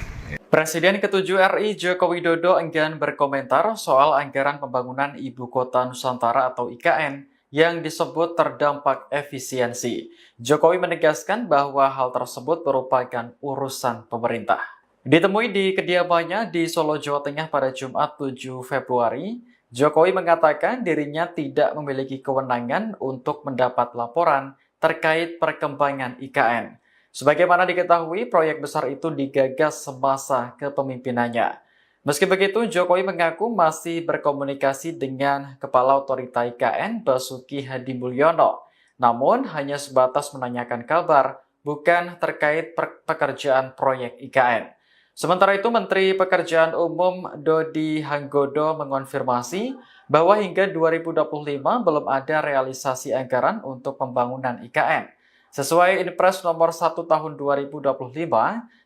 Presiden ke-7 RI Joko Widodo enggan berkomentar soal anggaran pembangunan Ibu Kota Nusantara atau IKN yang disebut terdampak efisiensi. Jokowi menegaskan bahwa hal tersebut merupakan urusan pemerintah. Ditemui di kediamannya di Solo, Jawa Tengah pada Jumat 7 Februari, Jokowi mengatakan dirinya tidak memiliki kewenangan untuk mendapat laporan terkait perkembangan IKN. Sebagaimana diketahui, proyek besar itu digagas semasa kepemimpinannya. Meski begitu, Jokowi mengaku masih berkomunikasi dengan Kepala Otorita IKN Basuki Hadimulyono, namun hanya sebatas menanyakan kabar, bukan terkait pekerjaan proyek IKN. Sementara itu, Menteri Pekerjaan Umum Dodi Hanggodo mengonfirmasi bahwa hingga 2025 belum ada realisasi anggaran untuk pembangunan IKN. Sesuai Inpres nomor 1 tahun 2025,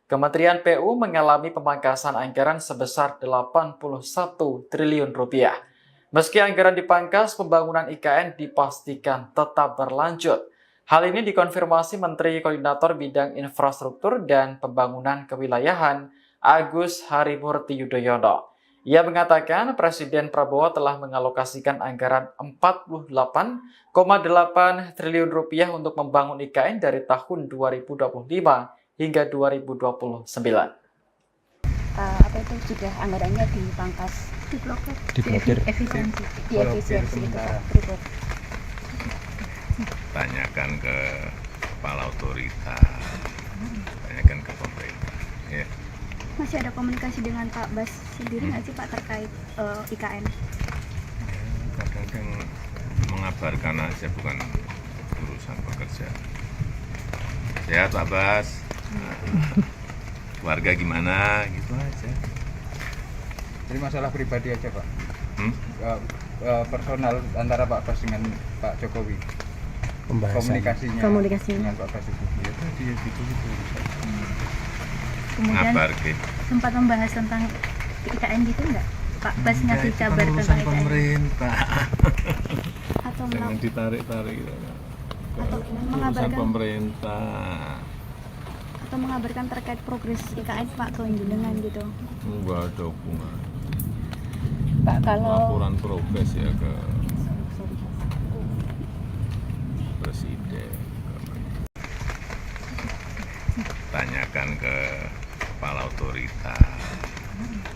Kementerian PU mengalami pemangkasan anggaran sebesar 81 triliun rupiah. Meski anggaran dipangkas, pembangunan IKN dipastikan tetap berlanjut. Hal ini dikonfirmasi Menteri Koordinator Bidang Infrastruktur dan Pembangunan Kewilayahan Agus Harimurti Yudhoyono. Ia mengatakan Presiden Prabowo telah mengalokasikan anggaran 48,8 triliun rupiah untuk membangun IKN dari tahun 2025 hingga 2029. Apa itu sudah anggarannya dipangkas, Diblokir. diefisiensi itu Pak berikut. Tanyakan ke kepala otoritas, tanyakan ke pemerintah. Ya. Masih ada komunikasi dengan Pak Bas sendiri nggak sih Pak terkait IKN? Kadang-kadang mengabarkan aja, bukan urusan pekerja. Sehat Pak Bas, keluarga gimana, gitu aja. Jadi masalah pribadi aja Pak. Hmm? Personal antara Pak Bas dengan Pak Jokowi. Komunikasinya dengan Pak Basuki. Ya tadi ya gitu. Kemudian Ngabar ke. sempat membahas tentang IKN gitu nggak? Pak Bas Ya, ngasih itu kan kabar urusan tentang IKN pemerintah. atau Jangan ditarik-tarik. atau Urusan mengabarkan pemerintah. atau mengabarkan terkait progres IKN Pak ke jenengan gitu. Enggak ada hubungan. Pak kalau Laporan progres ya ke Presiden. Tanyakan ke kepala otoritas,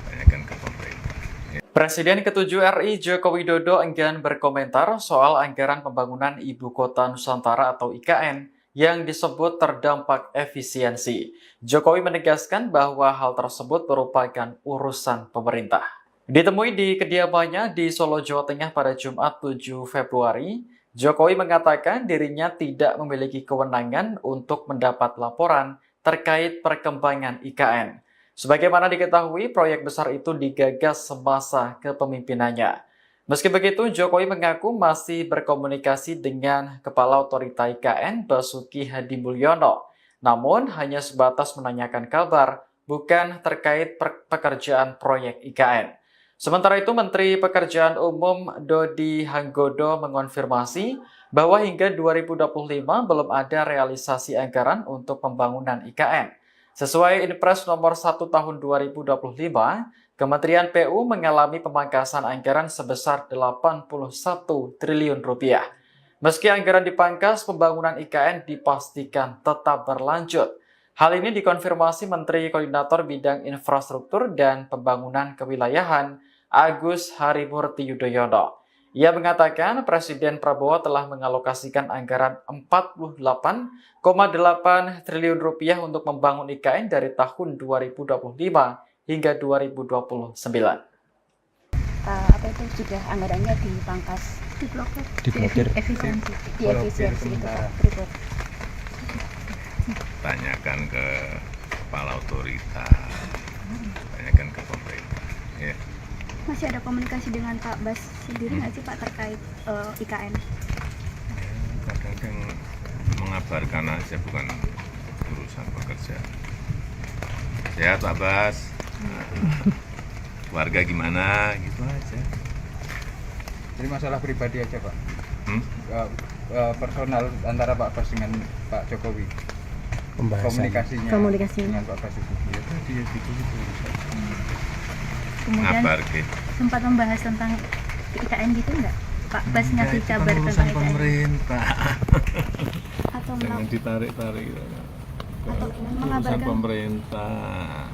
tanyakan ke pemerintah. Presiden ke-7 RI Joko Widodo enggan berkomentar soal anggaran pembangunan Ibu Kota Nusantara atau IKN yang disebut terdampak efisiensi. Jokowi menegaskan bahwa hal tersebut merupakan urusan pemerintah. Ditemui di kediamannya di Solo, Jawa Tengah pada Jumat 7 Februari, Jokowi mengatakan dirinya tidak memiliki kewenangan untuk mendapat laporan terkait perkembangan IKN. Sebagaimana diketahui, proyek besar itu digagas semasa kepemimpinannya. Meski begitu, Jokowi mengaku masih berkomunikasi dengan Kepala Otorita IKN Basuki Hadi Mulyono, namun hanya sebatas menanyakan kabar, bukan terkait pekerjaan proyek IKN. Sementara itu, Menteri Pekerjaan Umum Dodi Hanggodo mengonfirmasi bahwa hingga 2025 belum ada realisasi anggaran untuk pembangunan IKN. Sesuai Inpres nomor 1 tahun 2025, Kementerian PU mengalami pemangkasan anggaran sebesar 81 triliun rupiah. Meski anggaran dipangkas, pembangunan IKN dipastikan tetap berlanjut. Hal ini dikonfirmasi Menteri Koordinator Bidang Infrastruktur dan Pembangunan Kewilayahan Agus Harimurti Yudhoyono. Ia mengatakan Presiden Prabowo telah mengalokasikan anggaran 48,8 triliun rupiah untuk membangun IKN dari tahun 2025 hingga 2029. Apa itu juga anggarannya dipangkas, Diblokir. efisiensi, Blokir sementara. Freeport. Tanyakan ke kepala otorita, tanyakan ke pemerintah. Ya. Masih ada komunikasi dengan Pak Bas sendiri nggak sih Pak terkait IKN? Kadang-kadang mengabarkan aja, bukan urusan pekerjaan. Sehat Pak Bas, keluarga gimana, gitu aja. Jadi masalah pribadi aja Pak. Personal antara Pak Bas dengan Pak Jokowi. Komunikasinya dengan Pak Basuki. Ya tadi ya gitu. Kemudian Ngabar ke. sempat membahas tentang IKN gitu nggak? Pak Bas ngasih kabar tentang urusan IKN pemerintah. atau Jangan ditarik-tarik. atau Urusan mengabarkan pemerintah.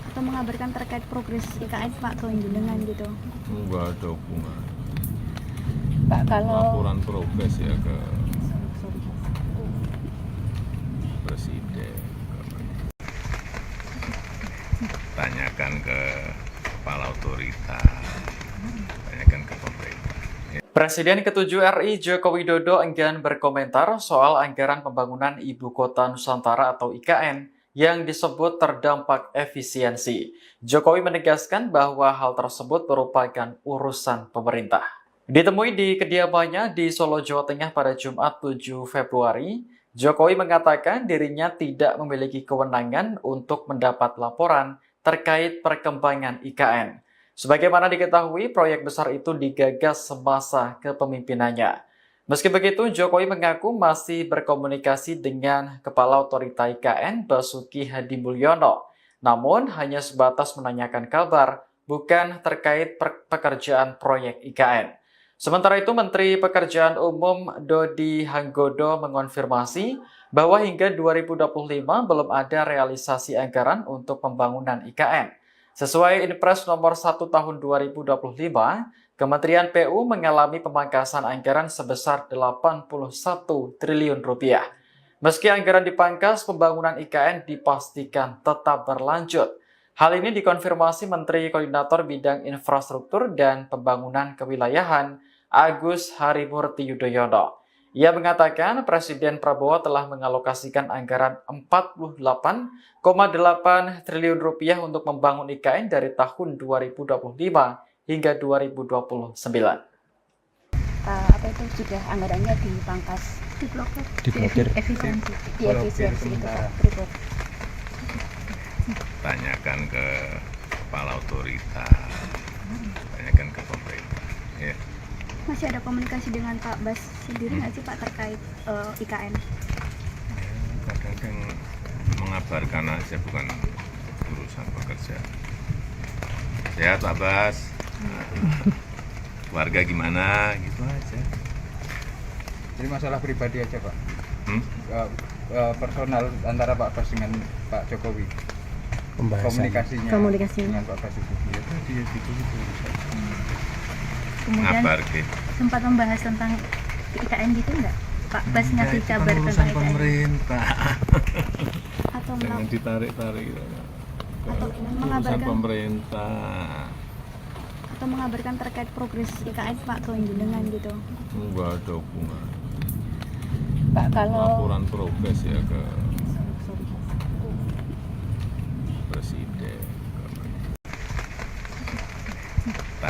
atau mengabarkan terkait progres IKN Pak ke jenengan gitu. Enggak ada hubungan. Pak kalau Laporan progres ya ke Presiden. Tanyakan ke kepala otorita, tanyakan ke pemerintah. Presiden ke-7 RI Joko Widodo enggan berkomentar soal anggaran pembangunan Ibu Kota Nusantara atau IKN yang disebut terdampak efisiensi. Jokowi menegaskan bahwa hal tersebut merupakan urusan pemerintah. Ditemui di kediamannya di Solo, Jawa Tengah pada Jumat 7 Februari, Jokowi mengatakan dirinya tidak memiliki kewenangan untuk mendapat laporan terkait perkembangan IKN. Sebagaimana diketahui, proyek besar itu digagas semasa kepemimpinannya. Meski begitu, Jokowi mengaku masih berkomunikasi dengan Kepala Otorita IKN Basuki Hadi Mulyono, namun hanya sebatas menanyakan kabar, bukan terkait pekerjaan proyek IKN. Sementara itu, Menteri Pekerjaan Umum Dodi Hanggodo mengonfirmasi bahwa hingga 2025 belum ada realisasi anggaran untuk pembangunan IKN. Sesuai Inpres nomor 1 tahun 2025, Kementerian PU mengalami pemangkasan anggaran sebesar 81 triliun rupiah. Meski anggaran dipangkas, pembangunan IKN dipastikan tetap berlanjut. Hal ini dikonfirmasi Menteri Koordinator Bidang Infrastruktur dan Pembangunan Kewilayahan Agus Harimurti Yudhoyono. Ia mengatakan Presiden Prabowo telah mengalokasikan anggaran 48,8 triliun rupiah untuk membangun IKN dari tahun 2025 hingga 2029. Apa itu juga anggarannya dipangkas, Diblokir. efisiensi, Blokir sementara. Freeport. Tanyakan ke kepala otorita, tanyakan ke pemerintah. Ya. Masih ada komunikasi dengan Pak Bas sendiri nggak sih Pak terkait IKN? Kadang-kadang mengabarkan aja, bukan urusan pekerjaan. Sehat Pak Bas, keluarga gimana, gitu aja. Jadi masalah pribadi aja Pak. Personal antara Pak Bas dengan Pak Jokowi. Komunikasinya dengan Pak Basuki. Ya tadi ya gitu. Kemudian Ngabar ke. sempat membahas tentang IKN gitu nggak? Pak Bas ngasih kabar tentang urusan IKN pemerintah. atau Jangan ditarik-tarik. atau Urusan mengabarkan pemerintah. atau mengabarkan terkait progres IKN Pak ke jenengan gitu. Enggak ada hubungan. Pak kalau Laporan progres ya ke Presiden.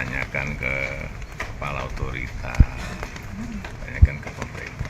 tanyakan ke kepala otorita, tanyakan ke pemerintah.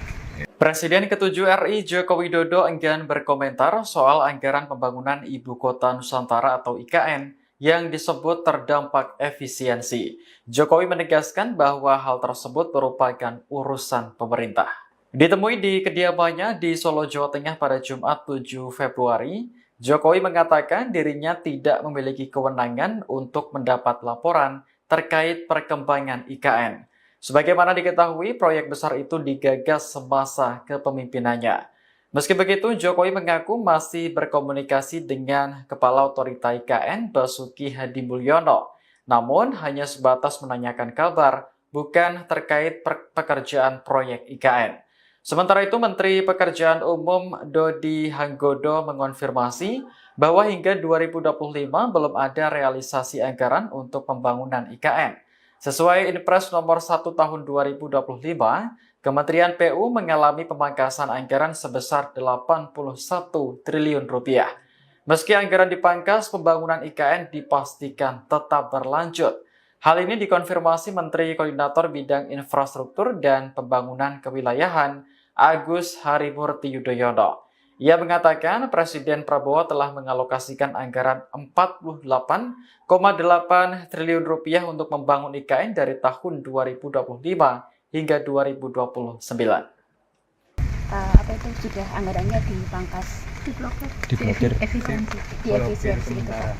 Presiden ke-7 RI Joko Widodo enggan berkomentar soal anggaran pembangunan Ibu Kota Nusantara atau IKN yang disebut terdampak efisiensi. Jokowi menegaskan bahwa hal tersebut merupakan urusan pemerintah. Ditemui di kediamannya di Solo, Jawa Tengah pada Jumat 7 Februari, Jokowi mengatakan dirinya tidak memiliki kewenangan untuk mendapat laporan terkait perkembangan IKN. Sebagaimana diketahui, proyek besar itu digagas semasa kepemimpinannya. Meski begitu, Jokowi mengaku masih berkomunikasi dengan Kepala Otorita IKN Basuki Hadimulyono, namun hanya sebatas menanyakan kabar, bukan terkait pekerjaan proyek IKN. Sementara itu, Menteri Pekerjaan Umum Dodi Hanggodo mengonfirmasi bahwa hingga 2025 belum ada realisasi anggaran untuk pembangunan IKN. Sesuai Inpres nomor 1 tahun 2025, Kementerian PU mengalami pemangkasan anggaran sebesar 81 triliun rupiah. Meski anggaran dipangkas, pembangunan IKN dipastikan tetap berlanjut. Hal ini dikonfirmasi Menteri Koordinator Bidang Infrastruktur dan Pembangunan Kewilayahan Agus Harimurti Yudhoyono. Ia mengatakan Presiden Prabowo telah mengalokasikan anggaran 48,8 triliun rupiah untuk membangun IKN dari tahun 2025 hingga 2029. Apa itu sudah anggarannya dipangkas, Diblokir. efisiensi, diefisiensi itu Pak.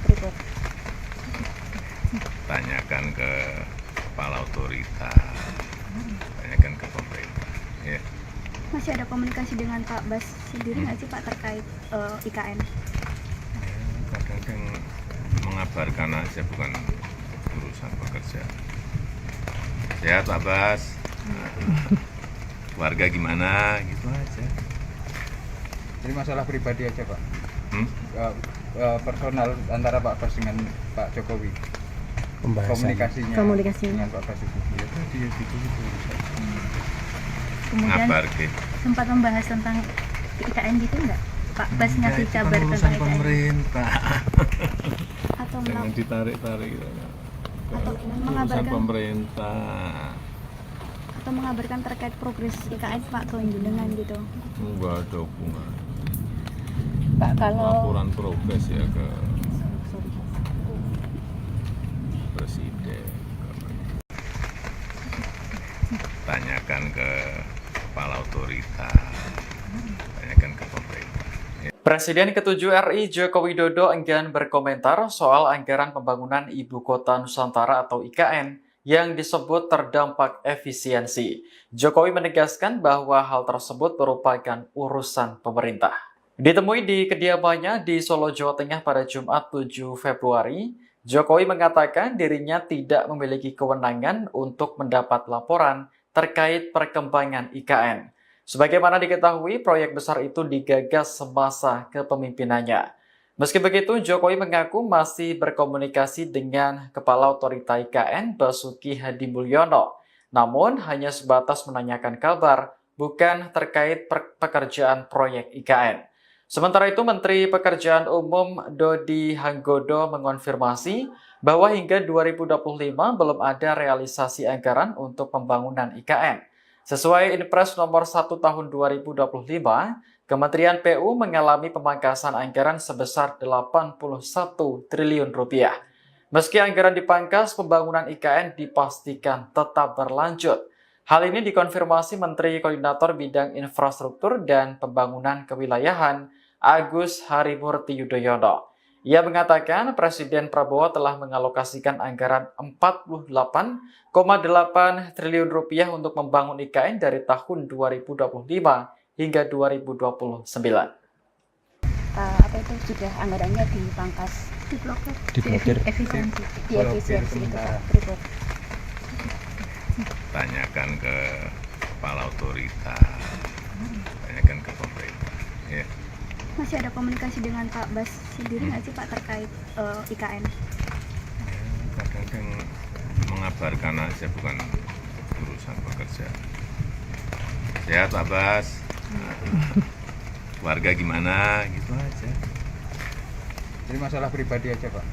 Tanyakan ke kepala otorita, tanyakan ke pemerintah. Ya. Masih ada komunikasi dengan Pak Bas sendiri nggak sih Pak terkait IKN? Kadang-kadang mengabarkan aja, bukan urusan pekerjaan. Sehat Pak Bas, keluarga gimana, gitu aja. Jadi masalah pribadi aja Pak. Personal antara Pak Bas dengan Pak Jokowi. Komunikasinya dengan Pak Basuki. Ya tadi gitu. Kemudian Ngabar ke. sempat membahas tentang IKN gitu nggak? Pak Bas Ya, ngasih itu kan kabar urusan tentang IKN pemerintah. atau Jangan ditarik-tarik gitu. atau Urusan mengabarkan pemerintah. atau mengabarkan terkait progres IKN Pak ke jenengan gitu. Enggak ada hubungan. Pak kalau Laporan progres ya ke Presiden. Tanyakan ke kepala otorita, tanyakan ke pemerintah. Presiden ke-7 RI Joko Widodo enggan berkomentar soal anggaran pembangunan Ibu Kota Nusantara atau IKN yang disebut terdampak efisiensi. Jokowi menegaskan bahwa hal tersebut merupakan urusan pemerintah. Ditemui di kediamannya di Solo, Jawa Tengah pada Jumat 7 Februari, Jokowi mengatakan dirinya tidak memiliki kewenangan untuk mendapat laporan terkait perkembangan IKN. Sebagaimana diketahui, proyek besar itu digagas semasa kepemimpinannya. Meski begitu, Jokowi mengaku masih berkomunikasi dengan Kepala Otorita IKN Basuki Hadimulyono, namun hanya sebatas menanyakan kabar, bukan terkait pekerjaan proyek IKN. Sementara itu, Menteri Pekerjaan Umum Dodi Hanggodo mengonfirmasi bahwa hingga 2025 belum ada realisasi anggaran untuk pembangunan IKN. Sesuai Inpres nomor 1 tahun 2025, Kementerian PU mengalami pemangkasan anggaran sebesar 81 triliun rupiah. Meski anggaran dipangkas, pembangunan IKN dipastikan tetap berlanjut. Hal ini dikonfirmasi Menteri Koordinator Bidang Infrastruktur dan Pembangunan Kewilayahan Agus Harimurti Yudhoyono. Ia mengatakan Presiden Prabowo telah mengalokasikan anggaran 48,8 triliun rupiah untuk membangun IKN dari tahun 2025 hingga 2029. Apa itu sudah anggarannya dipangkas, Diblokir. efisiensi, diefisiensi itu Pak. Tanyakan ke kepala otorita, tanyakan ke pemerintah. Ya. Masih ada komunikasi dengan Pak Bas sendiri nggak sih Pak terkait IKN? Kadang-kadang mengabarkan aja, bukan urusan pekerjaan. Sehat Pak Bas, keluarga gimana, gitu aja. Jadi masalah pribadi aja Pak.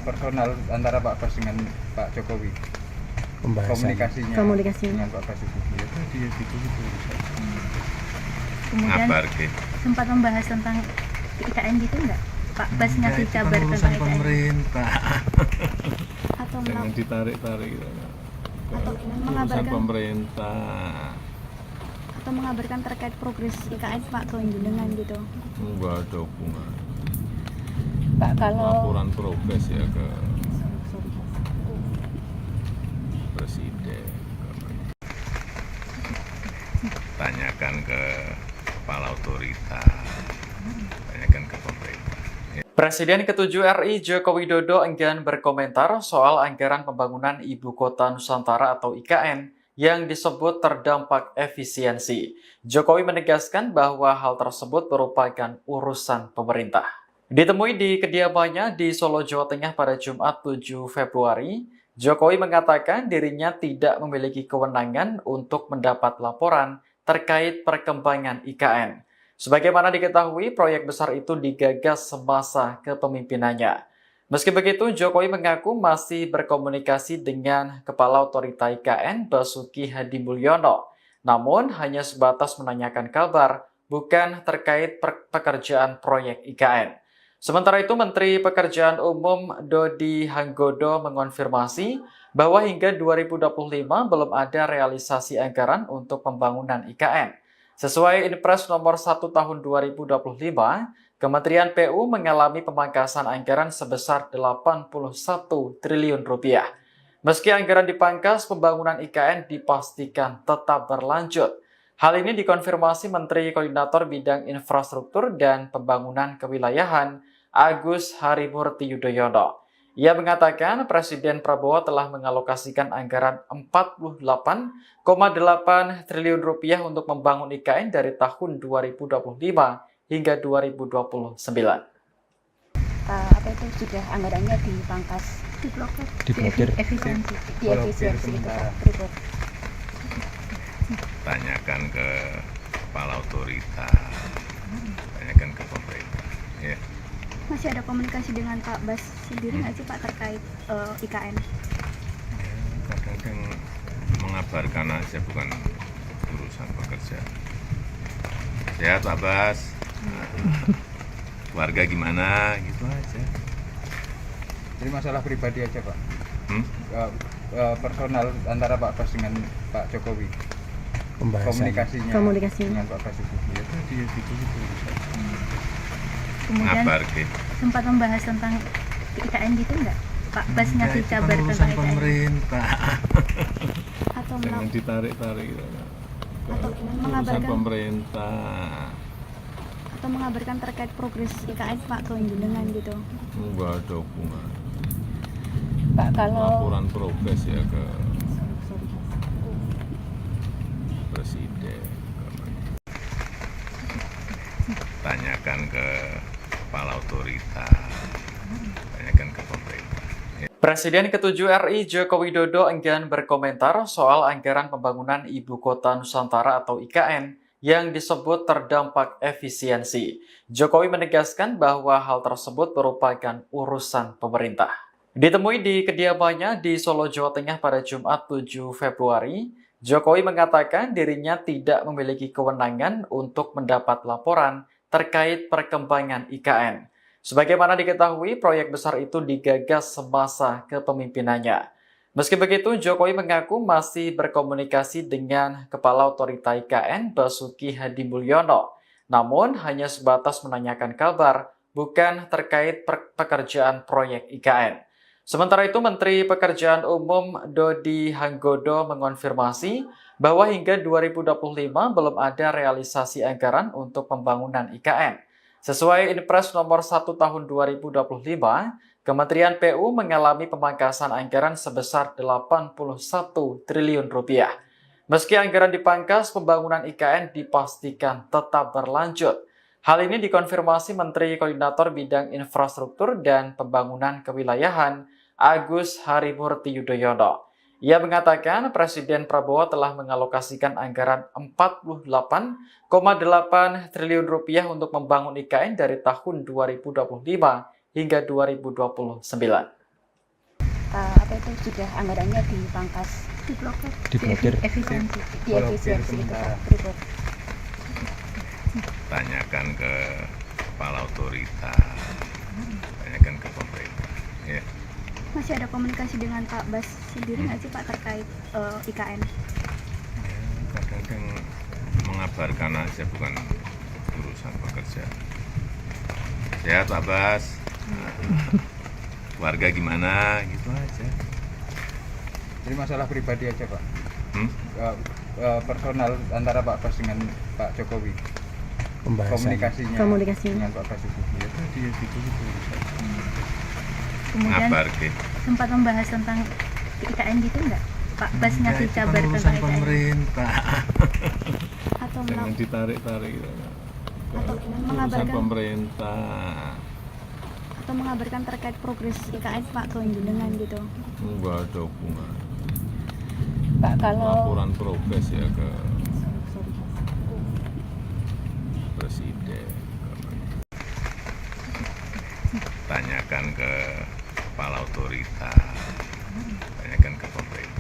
personal antara Pak Bas dengan Pak Jokowi. Komunikasinya dengan Pak Basuki ya tadi ya gitu. Kemudian Ngabar ke. sempat membahas tentang IKN gitu enggak? Pak Bas Ya, ngasih itu kabar kan tentang urusan IKN pemerintah. atau Jangan ditarik-tarik gitu. atau Urusan mengabarkan pemerintah. atau mengabarkan terkait progres IKN Pak ke jenengan gitu. Enggak ada hubungan. Pak kalau Laporan progres ya ke sorry. presiden. Tanyakan ke kepala otorita. Tanyakan ke pemerintah. Presiden ke-7 RI Joko Widodo enggan berkomentar soal anggaran pembangunan Ibu Kota Nusantara atau IKN yang disebut terdampak efisiensi. Jokowi menegaskan bahwa hal tersebut merupakan urusan pemerintah. Ditemui di kediamannya di Solo, Jawa Tengah pada Jumat 7 Februari, Jokowi mengatakan dirinya tidak memiliki kewenangan untuk mendapat laporan terkait perkembangan IKN. Sebagaimana diketahui, proyek besar itu digagas semasa kepemimpinannya. Meski begitu, Jokowi mengaku masih berkomunikasi dengan Kepala Otorita IKN Basuki Hadimulyono, namun hanya sebatas menanyakan kabar, bukan terkait pekerjaan proyek IKN. Sementara itu, Menteri Pekerjaan Umum Dodi Hanggodo mengonfirmasi bahwa hingga 2025 belum ada realisasi anggaran untuk pembangunan IKN. Sesuai Inpres nomor 1 tahun 2025, Kementerian PU mengalami pemangkasan anggaran sebesar 81 triliun rupiah. Meski anggaran dipangkas, pembangunan IKN dipastikan tetap berlanjut. Hal ini dikonfirmasi Menteri Koordinator Bidang Infrastruktur dan Pembangunan Kewilayahan Agus Harimurti Yudhoyono. Ia mengatakan Presiden Prabowo telah mengalokasikan anggaran 48,8 triliun rupiah untuk membangun IKN dari tahun 2025 hingga 2029. Apa itu sudah anggarannya dipangkas, Diblokir. efisiensi, diefisiensi itu Pak. Berikut. Tanyakan ke kepala otorita. Tanyakan ke pemerintah. Ya. Masih ada komunikasi dengan Pak Bas sendiri nggak sih Pak terkait IKN? Kadang-kadang mengabarkan aja, bukan urusan pekerjaan. Sehat Pak Bas. Keluarga gimana gitu aja. Jadi masalah pribadi aja Pak. Personal antara Pak Bas dengan Pak Jokowi. Komunikasinya dengan Pak Basuki ya tadi ya gitu. Kemudian Ngabar ke. sempat membahas tentang IKN gitu enggak? Pak Bas Ya, ngasih itu kan kabar urusan tentang IKN pemerintah. atau Jangan ditarik-tarik gitu. atau Urusan mengabarkan pemerintah. atau mengabarkan terkait progres IKN Pak ke jenengan gitu. Enggak ada hubungan. Pak kalau Laporan progres ya ke sorry. presiden. Tanyakan ke kepala otorita. Tanyakan ke pemerintah. Presiden ke-7 RI Joko Widodo enggan berkomentar soal anggaran pembangunan Ibu Kota Nusantara atau IKN yang disebut terdampak efisiensi. Jokowi menegaskan bahwa hal tersebut merupakan urusan pemerintah. Ditemui di kediamannya di Solo, Jawa Tengah pada Jumat 7 Februari, Jokowi mengatakan dirinya tidak memiliki kewenangan untuk mendapat laporan terkait perkembangan IKN. Sebagaimana diketahui, proyek besar itu digagas semasa kepemimpinannya. Meski begitu, Jokowi mengaku masih berkomunikasi dengan Kepala Otorita IKN Basuki Hadimulyono, namun hanya sebatas menanyakan kabar, bukan terkait pekerjaan proyek IKN. Sementara itu, Menteri Pekerjaan Umum Dodi Hanggodo mengonfirmasi bahwa hingga 2025 belum ada realisasi anggaran untuk pembangunan IKN. Sesuai Inpres nomor 1 tahun 2025, Kementerian PU mengalami pemangkasan anggaran sebesar 81 triliun rupiah. Meski anggaran dipangkas, pembangunan IKN dipastikan tetap berlanjut. Hal ini dikonfirmasi Menteri Koordinator Bidang Infrastruktur dan Pembangunan Kewilayahan Agus Harimurti Yudhoyono. Ia mengatakan Presiden Prabowo telah mengalokasikan anggaran 48,8 triliun rupiah untuk membangun IKN dari tahun 2025 hingga 2029. Apa itu sudah anggarannya dipangkas, Diblokir. efisiensi, Blokir diefisiensi itu sementara. Pak Freeport. Tanyakan ke kepala otoritas, tanyakan ke pemerintah. Ya. Masih ada komunikasi dengan Pak Bas sendiri nggak sih Pak terkait IKN? Kadang-kadang mengabarkan aja, bukan urusan pekerja. Sehat Pak Bas, warga gimana, gitu aja. Jadi masalah pribadi aja Pak. Hmm? Personal antara Pak Bas dengan Pak Jokowi. Komunikasinya dengan Pak Basuki ya tadi ya gitu. Kemudian Ngabar ke. sempat membahas tentang IKN gitu nggak? Pak Bas ngasih kabar tentang IKN pemerintah. atau Jangan ditarik-tarik. atau Urusan mengabarkan pemerintah. atau mengabarkan terkait progres IKN Pak ke jenengan gitu. Enggak ada hubungan. Pak kalau Laporan progres ya ke sorry. presiden. Tanyakan ke kepala otoritas, tanyakan ke pemerintah.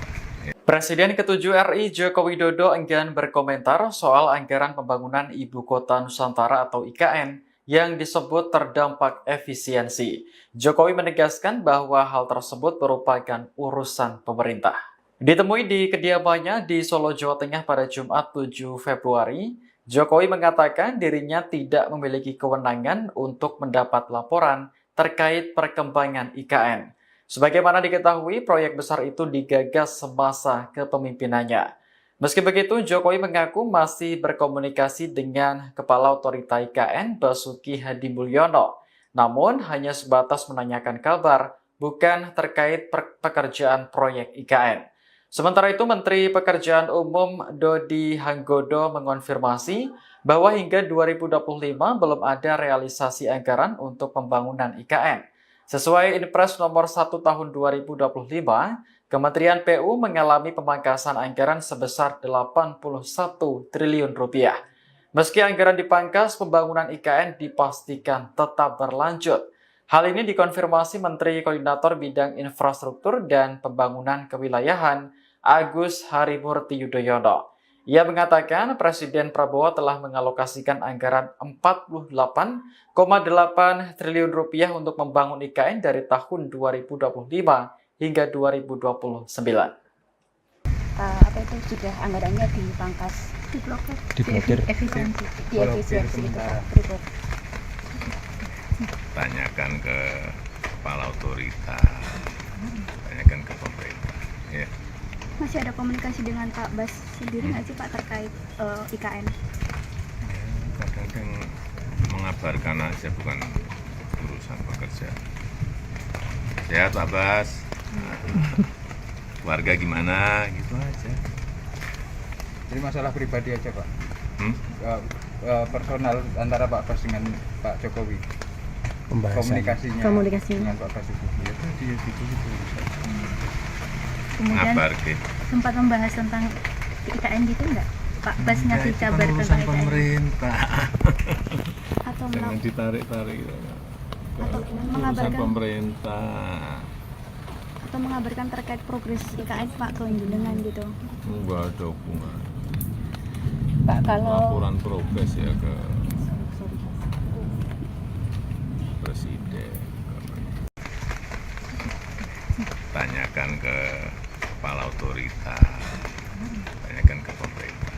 Presiden ke-7 RI Joko Widodo enggan berkomentar soal anggaran pembangunan Ibu Kota Nusantara atau IKN yang disebut terdampak efisiensi. Jokowi menegaskan bahwa hal tersebut merupakan urusan pemerintah. Ditemui di kediamannya di Solo, Jawa Tengah pada Jumat 7 Februari, Jokowi mengatakan dirinya tidak memiliki kewenangan untuk mendapat laporan terkait perkembangan IKN. Sebagaimana diketahui, proyek besar itu digagas semasa kepemimpinannya. Meski begitu, Jokowi mengaku masih berkomunikasi dengan Kepala Otorita IKN Basuki Hadimulyono, namun hanya sebatas menanyakan kabar, bukan terkait pekerjaan proyek IKN. Sementara itu, Menteri Pekerjaan Umum Dodi Hanggodo mengonfirmasi bahwa hingga 2025 belum ada realisasi anggaran untuk pembangunan IKN. Sesuai Inpres nomor 1 tahun 2025, Kementerian PU mengalami pemangkasan anggaran sebesar 81 triliun rupiah. Meski anggaran dipangkas, pembangunan IKN dipastikan tetap berlanjut. Hal ini dikonfirmasi Menteri Koordinator Bidang Infrastruktur dan Pembangunan Kewilayahan Agus Harimurti Yudhoyono. Ia mengatakan Presiden Prabowo telah mengalokasikan anggaran 48,8 triliun rupiah untuk membangun IKN dari tahun 2025 hingga 2029. Apa itu sudah anggarannya dipangkas, Diblokir. efisiensi, Blokir diefisiensi itu sementara. Pak Freeport. Tanyakan ke kepala otoritas, tanyakan ke pemerintah. Ya. Masih ada komunikasi dengan Pak Bas sendiri nggak sih Pak terkait IKN? Kadang-kadang mengabarkan aja, bukan urusan pekerja. Sehat Pak Bas, warga gimana, gitu aja. Jadi masalah pribadi aja Pak. Hmm? Personal antara Pak Bas dengan Pak Jokowi. Komunikasinya dengan Pak Basuki ya tadi ya gitu. Kemudian Ngabar ke. sempat membahas tentang IKN gitu nggak? Pak Bas ngasih kabar tentang IKN pemerintah. atau Jangan ditarik-tarik. mengabarkan Pemerintah. atau mengabarkan terkait progres IKN Pak ke jenengan gitu. Enggak ada hubungan. Pak kalau Laporan progres ya ke sorry. presiden. Tanyakan ke kepala otoritas, tanyakan ke pemerintah.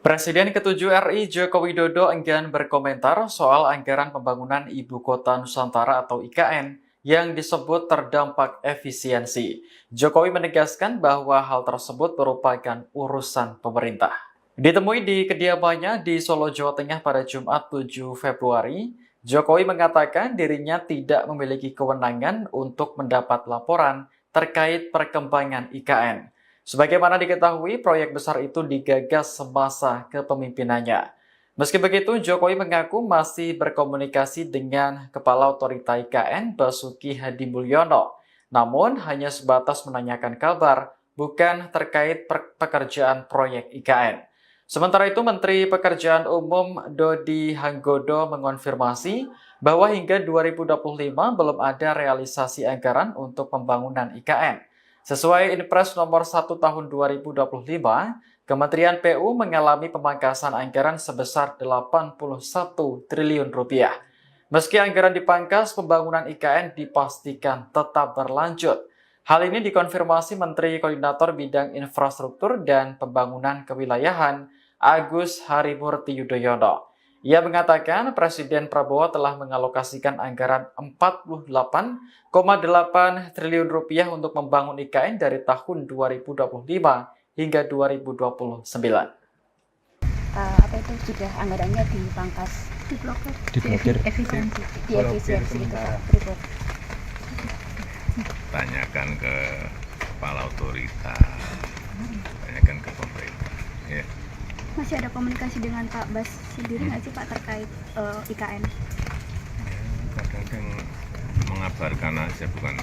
Presiden ke-7 RI Joko Widodo enggan berkomentar soal anggaran pembangunan Ibu Kota Nusantara atau IKN yang disebut terdampak efisiensi. Jokowi menegaskan bahwa hal tersebut merupakan urusan pemerintah. Ditemui di kediamannya di Solo, Jawa Tengah pada Jumat 7 Februari, Jokowi mengatakan dirinya tidak memiliki kewenangan untuk mendapat laporan terkait perkembangan IKN. Sebagaimana diketahui, proyek besar itu digagas semasa kepemimpinannya. Meski begitu, Jokowi mengaku masih berkomunikasi dengan Kepala Otorita IKN Basuki Hadimulyono, namun hanya sebatas menanyakan kabar, bukan terkait pekerjaan proyek IKN. Sementara itu, Menteri Pekerjaan Umum Dodi Hanggodo mengonfirmasi bahwa hingga 2025 belum ada realisasi anggaran untuk pembangunan IKN. Sesuai Inpres nomor 1 tahun 2025, Kementerian PU mengalami pemangkasan anggaran sebesar 81 triliun rupiah. Meski anggaran dipangkas, pembangunan IKN dipastikan tetap berlanjut. Hal ini dikonfirmasi Menteri Koordinator Bidang Infrastruktur dan Pembangunan Kewilayahan Agus Harimurti Yudhoyono. Ia mengatakan Presiden Prabowo telah mengalokasikan anggaran 48,8 triliun rupiah untuk membangun IKN dari tahun 2025 hingga 2029. Apa itu sudah anggarannya dipangkas, Diblokir. diefisiensi itu Pak Freeport. Tanyakan ke kepala otoritas, tanyakan ke pemerintah. Ya. Masih ada komunikasi dengan Pak Bas sendiri nggak sih Pak terkait IKN? Kadang kan mengabarkan aja, bukan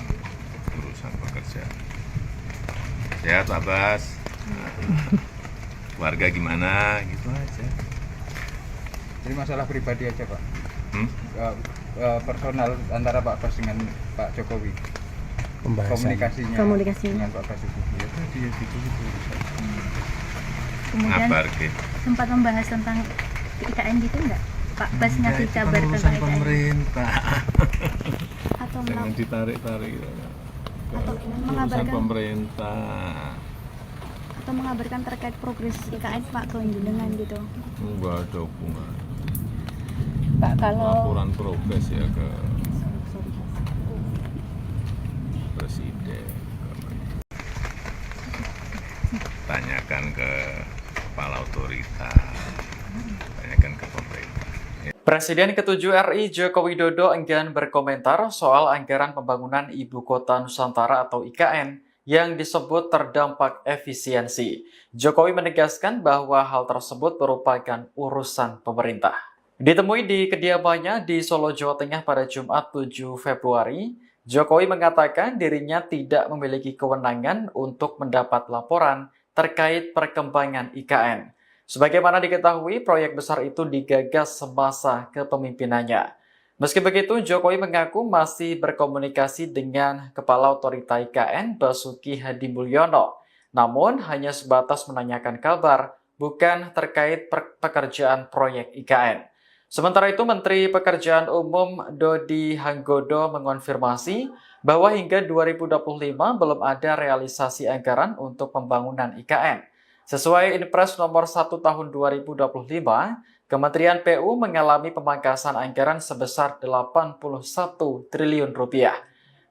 urusan pekerjaan. Sehat Pak Bas, warga gimana, gitu aja. Jadi masalah pribadi aja Pak. Personal antara Pak Bas dengan Pak Jokowi. Komunikasinya dengan Pak Basuki. Ya tadi ya gitu. Kemudian Ngabar ke. sempat membahas tentang IKN gitu nggak? Pak Bas ngasih kabar tentang IKN pemerintah. atau Jangan ditarik-tarik. atau Urusan mengabarkan pemerintah. atau mengabarkan terkait progres IKN Pak ke jenengan gitu. Enggak ada hubungan. Pak kalau Laporan progres ya ke Presiden. Tanyakan ke kepala otoritas, tanyakan ke pemerintah. Presiden ke-7 RI Joko Widodo enggan berkomentar soal anggaran pembangunan Ibu Kota Nusantara atau IKN yang disebut terdampak efisiensi. Jokowi menegaskan bahwa hal tersebut merupakan urusan pemerintah. Ditemui di kediamannya di Solo, Jawa Tengah pada Jumat 7 Februari, Jokowi mengatakan dirinya tidak memiliki kewenangan untuk mendapat laporan terkait perkembangan IKN. Sebagaimana diketahui, proyek besar itu digagas semasa kepemimpinannya. Meski begitu, Jokowi mengaku masih berkomunikasi dengan Kepala Otorita IKN Basuki Hadimulyono, namun hanya sebatas menanyakan kabar, bukan terkait pekerjaan proyek IKN. Sementara itu, Menteri Pekerjaan Umum Dodi Hanggodo mengonfirmasi bahwa hingga 2025 belum ada realisasi anggaran untuk pembangunan IKN. Sesuai Inpres nomor 1 tahun 2025, Kementerian PU mengalami pemangkasan anggaran sebesar 81 triliun rupiah.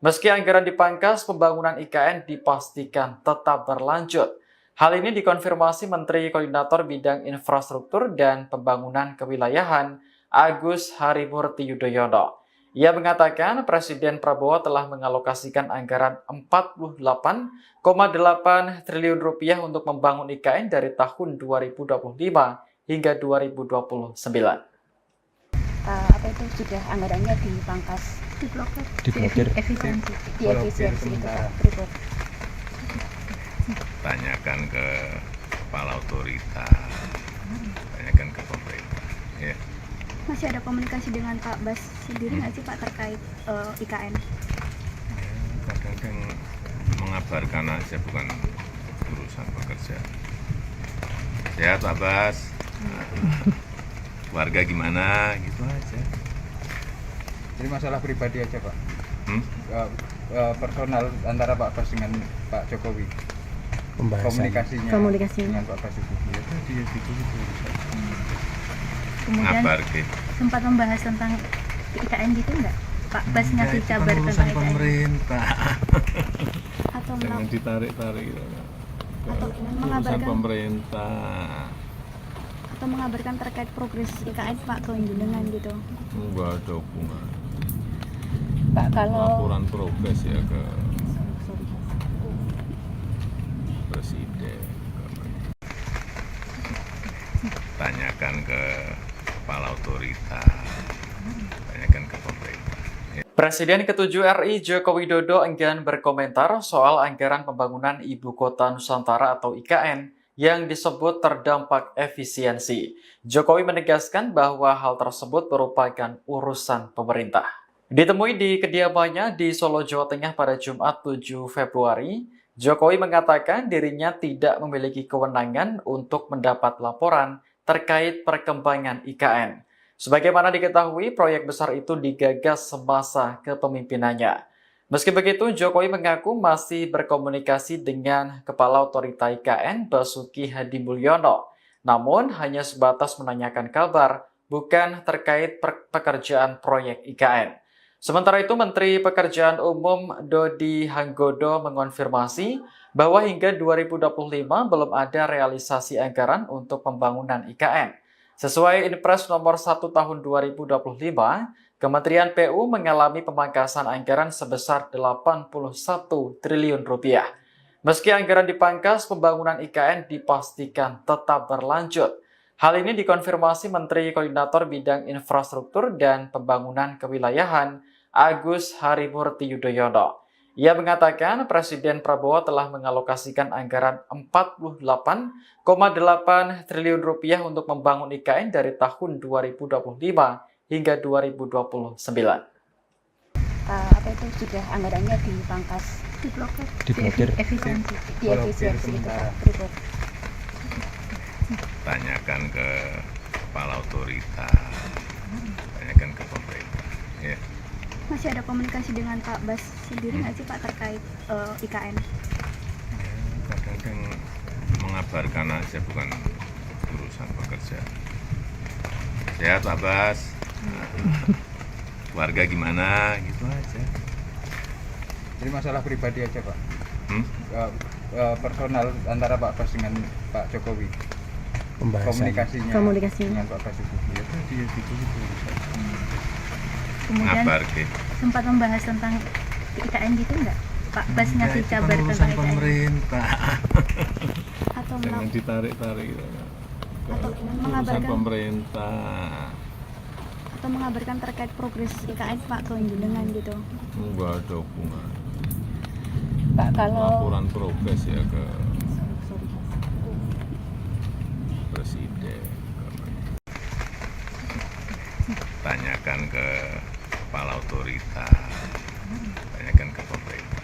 Meski anggaran dipangkas, pembangunan IKN dipastikan tetap berlanjut. Hal ini dikonfirmasi Menteri Koordinator Bidang Infrastruktur dan Pembangunan Kewilayahan Agus Harimurti Yudhoyono. Ia mengatakan Presiden Prabowo telah mengalokasikan anggaran 48,8 triliun rupiah untuk membangun IKN dari tahun 2025 hingga 2029. Apa itu sudah anggarannya dipangkas, Diblokir. diefisiensi itu Pak Freeport. Tanyakan ke kepala otoritas, tanyakan ke pemerintah. Ya. Masih ada komunikasi dengan Pak Bas sendiri nggak sih Pak terkait IKN? Kadang kan mengabarkan aja, bukan urusan pekerjaan. Sehat Pak Bas, warga gimana, gitu aja. Jadi masalah pribadi aja Pak. Personal antara Pak Bas dengan Pak Jokowi. Komunikasinya dengan Pak Basuki. Ya tadi ya gitu. Kemudian Ngabar ke. sempat membahas tentang IKN gitu nggak? Pak Bas ngasih kabar tentang IKN pemerintah. atau Jangan ditarik-tarik. atau Urusan mengabarkan pemerintah. atau mengabarkan terkait progres IKN Pak ke jenengan gitu. Enggak ada hubungan. Pak kalau Laporan progres ya ke Presiden. Tanyakan ke kepala otoritas, tanyakan ke pemerintah. Presiden ke-7 RI Joko Widodo enggan berkomentar soal anggaran pembangunan Ibu Kota Nusantara atau IKN yang disebut terdampak efisiensi. Jokowi menegaskan bahwa hal tersebut merupakan urusan pemerintah. Ditemui di kediamannya di Solo, Jawa Tengah pada Jumat 7 Februari, Jokowi mengatakan dirinya tidak memiliki kewenangan untuk mendapat laporan terkait perkembangan IKN. Sebagaimana diketahui, proyek besar itu digagas semasa kepemimpinannya. Meski begitu, Jokowi mengaku masih berkomunikasi dengan Kepala Otorita IKN Basuki Hadimulyono, namun hanya sebatas menanyakan kabar, bukan terkait pekerjaan proyek IKN. Sementara itu, Menteri Pekerjaan Umum Dodi Hanggodo mengonfirmasi bahwa hingga 2025 belum ada realisasi anggaran untuk pembangunan IKN. Sesuai Inpres nomor 1 tahun 2025, Kementerian PU mengalami pemangkasan anggaran sebesar 81 triliun rupiah. Meski anggaran dipangkas, pembangunan IKN dipastikan tetap berlanjut. Hal ini dikonfirmasi Menteri Koordinator Bidang Infrastruktur dan Pembangunan Kewilayahan Agus Harimurti Yudhoyono. Ia mengatakan Presiden Prabowo telah mengalokasikan anggaran 48,8 triliun rupiah untuk membangun IKN dari tahun 2025 hingga 2029. Apa itu sudah anggarannya dipangkas, Diblokir. efisiensi itu Pak. Tanyakan ke kepala otorita, tanyakan ke pemerintah. Ya. Masih ada komunikasi dengan Pak Bas sendiri nggak sih Pak terkait IKN? Kadang-kadang mengabarkan aja, bukan urusan pekerjaan. Sehat Pak Bas, keluarga gimana, gitu aja. Jadi masalah pribadi aja Pak. Personal antara Pak Bas dengan Pak Jokowi. Komunikasinya dengan Pak Basuki. Ya tadi gitu. Kemudian Ngabar ke. sempat membahas tentang IKN gitu nggak? Pak Bas ngasih kabar tentang urusan IKN? pemerintah. Atau Jangan ditarik-tarik. Atau Urusan mengabarkan pemerintah. atau mengabarkan terkait progres IKN Pak ke jenengan gitu. Enggak ada hubungan. Pak kalau Laporan progres ya ke presiden. Tanyakan ke kepala otorita, tanyakan ke pemerintah.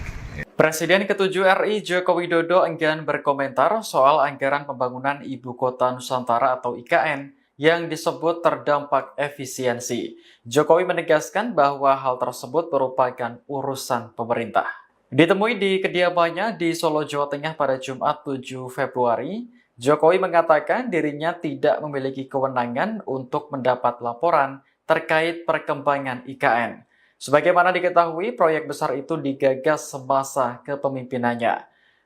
Presiden ke-7 RI Joko Widodo enggan berkomentar soal anggaran pembangunan Ibu Kota Nusantara atau IKN yang disebut terdampak efisiensi. Jokowi menegaskan bahwa hal tersebut merupakan urusan pemerintah. Ditemui di kediamannya di Solo, Jawa Tengah pada Jumat 7 Februari, Jokowi mengatakan dirinya tidak memiliki kewenangan untuk mendapat laporan terkait perkembangan IKN. Sebagaimana diketahui, proyek besar itu digagas semasa kepemimpinannya.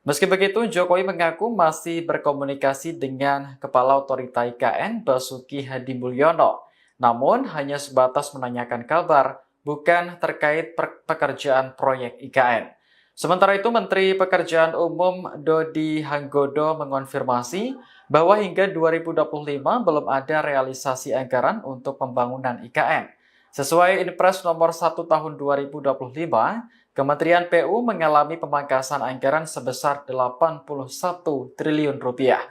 Meski begitu, Jokowi mengaku masih berkomunikasi dengan Kepala Otorita IKN Basuki Hadimulyono, namun hanya sebatas menanyakan kabar, bukan terkait pekerjaan proyek IKN. Sementara itu, Menteri Pekerjaan Umum Dodi Hanggodo mengonfirmasi bahwa hingga 2025 belum ada realisasi anggaran untuk pembangunan IKN. Sesuai Inpres nomor 1 tahun 2025, Kementerian PU mengalami pemangkasan anggaran sebesar 81 triliun rupiah.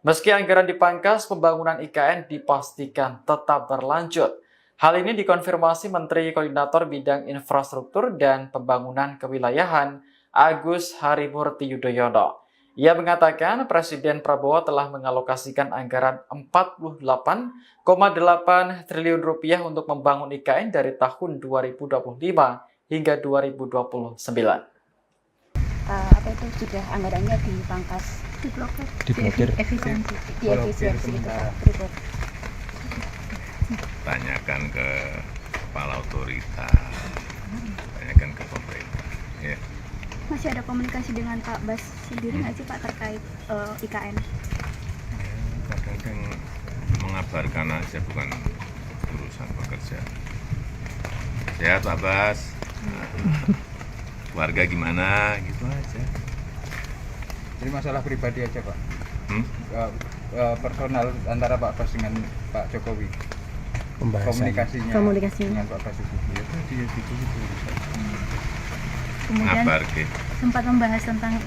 Meski anggaran dipangkas, pembangunan IKN dipastikan tetap berlanjut. Hal ini dikonfirmasi Menteri Koordinator Bidang Infrastruktur dan Pembangunan Kewilayahan Agus Harimurti Yudhoyono. Ia mengatakan Presiden Prabowo telah mengalokasikan anggaran 48,8 triliun rupiah untuk membangun IKN dari tahun 2025 hingga 2029. Apa itu sudah anggarannya dipangkas, Diblokir. efisiensi itu Pak. Tanyakan ke kepala otorita, tanyakan ke pemerintah. Ya. Masih ada komunikasi dengan Pak Bas sendiri nggak sih Pak terkait IKN? Kadang-kadang mengabarkan aja, bukan urusan pekerjaan. Sehat Pak Bas, keluarga gimana, gitu aja. Jadi masalah pribadi aja Pak. Personal antara Pak Bas dengan Pak Jokowi. Komunikasinya dengan Pak Basuki. Ya tadi gitu. Kemudian Ngabar ke. sempat membahas tentang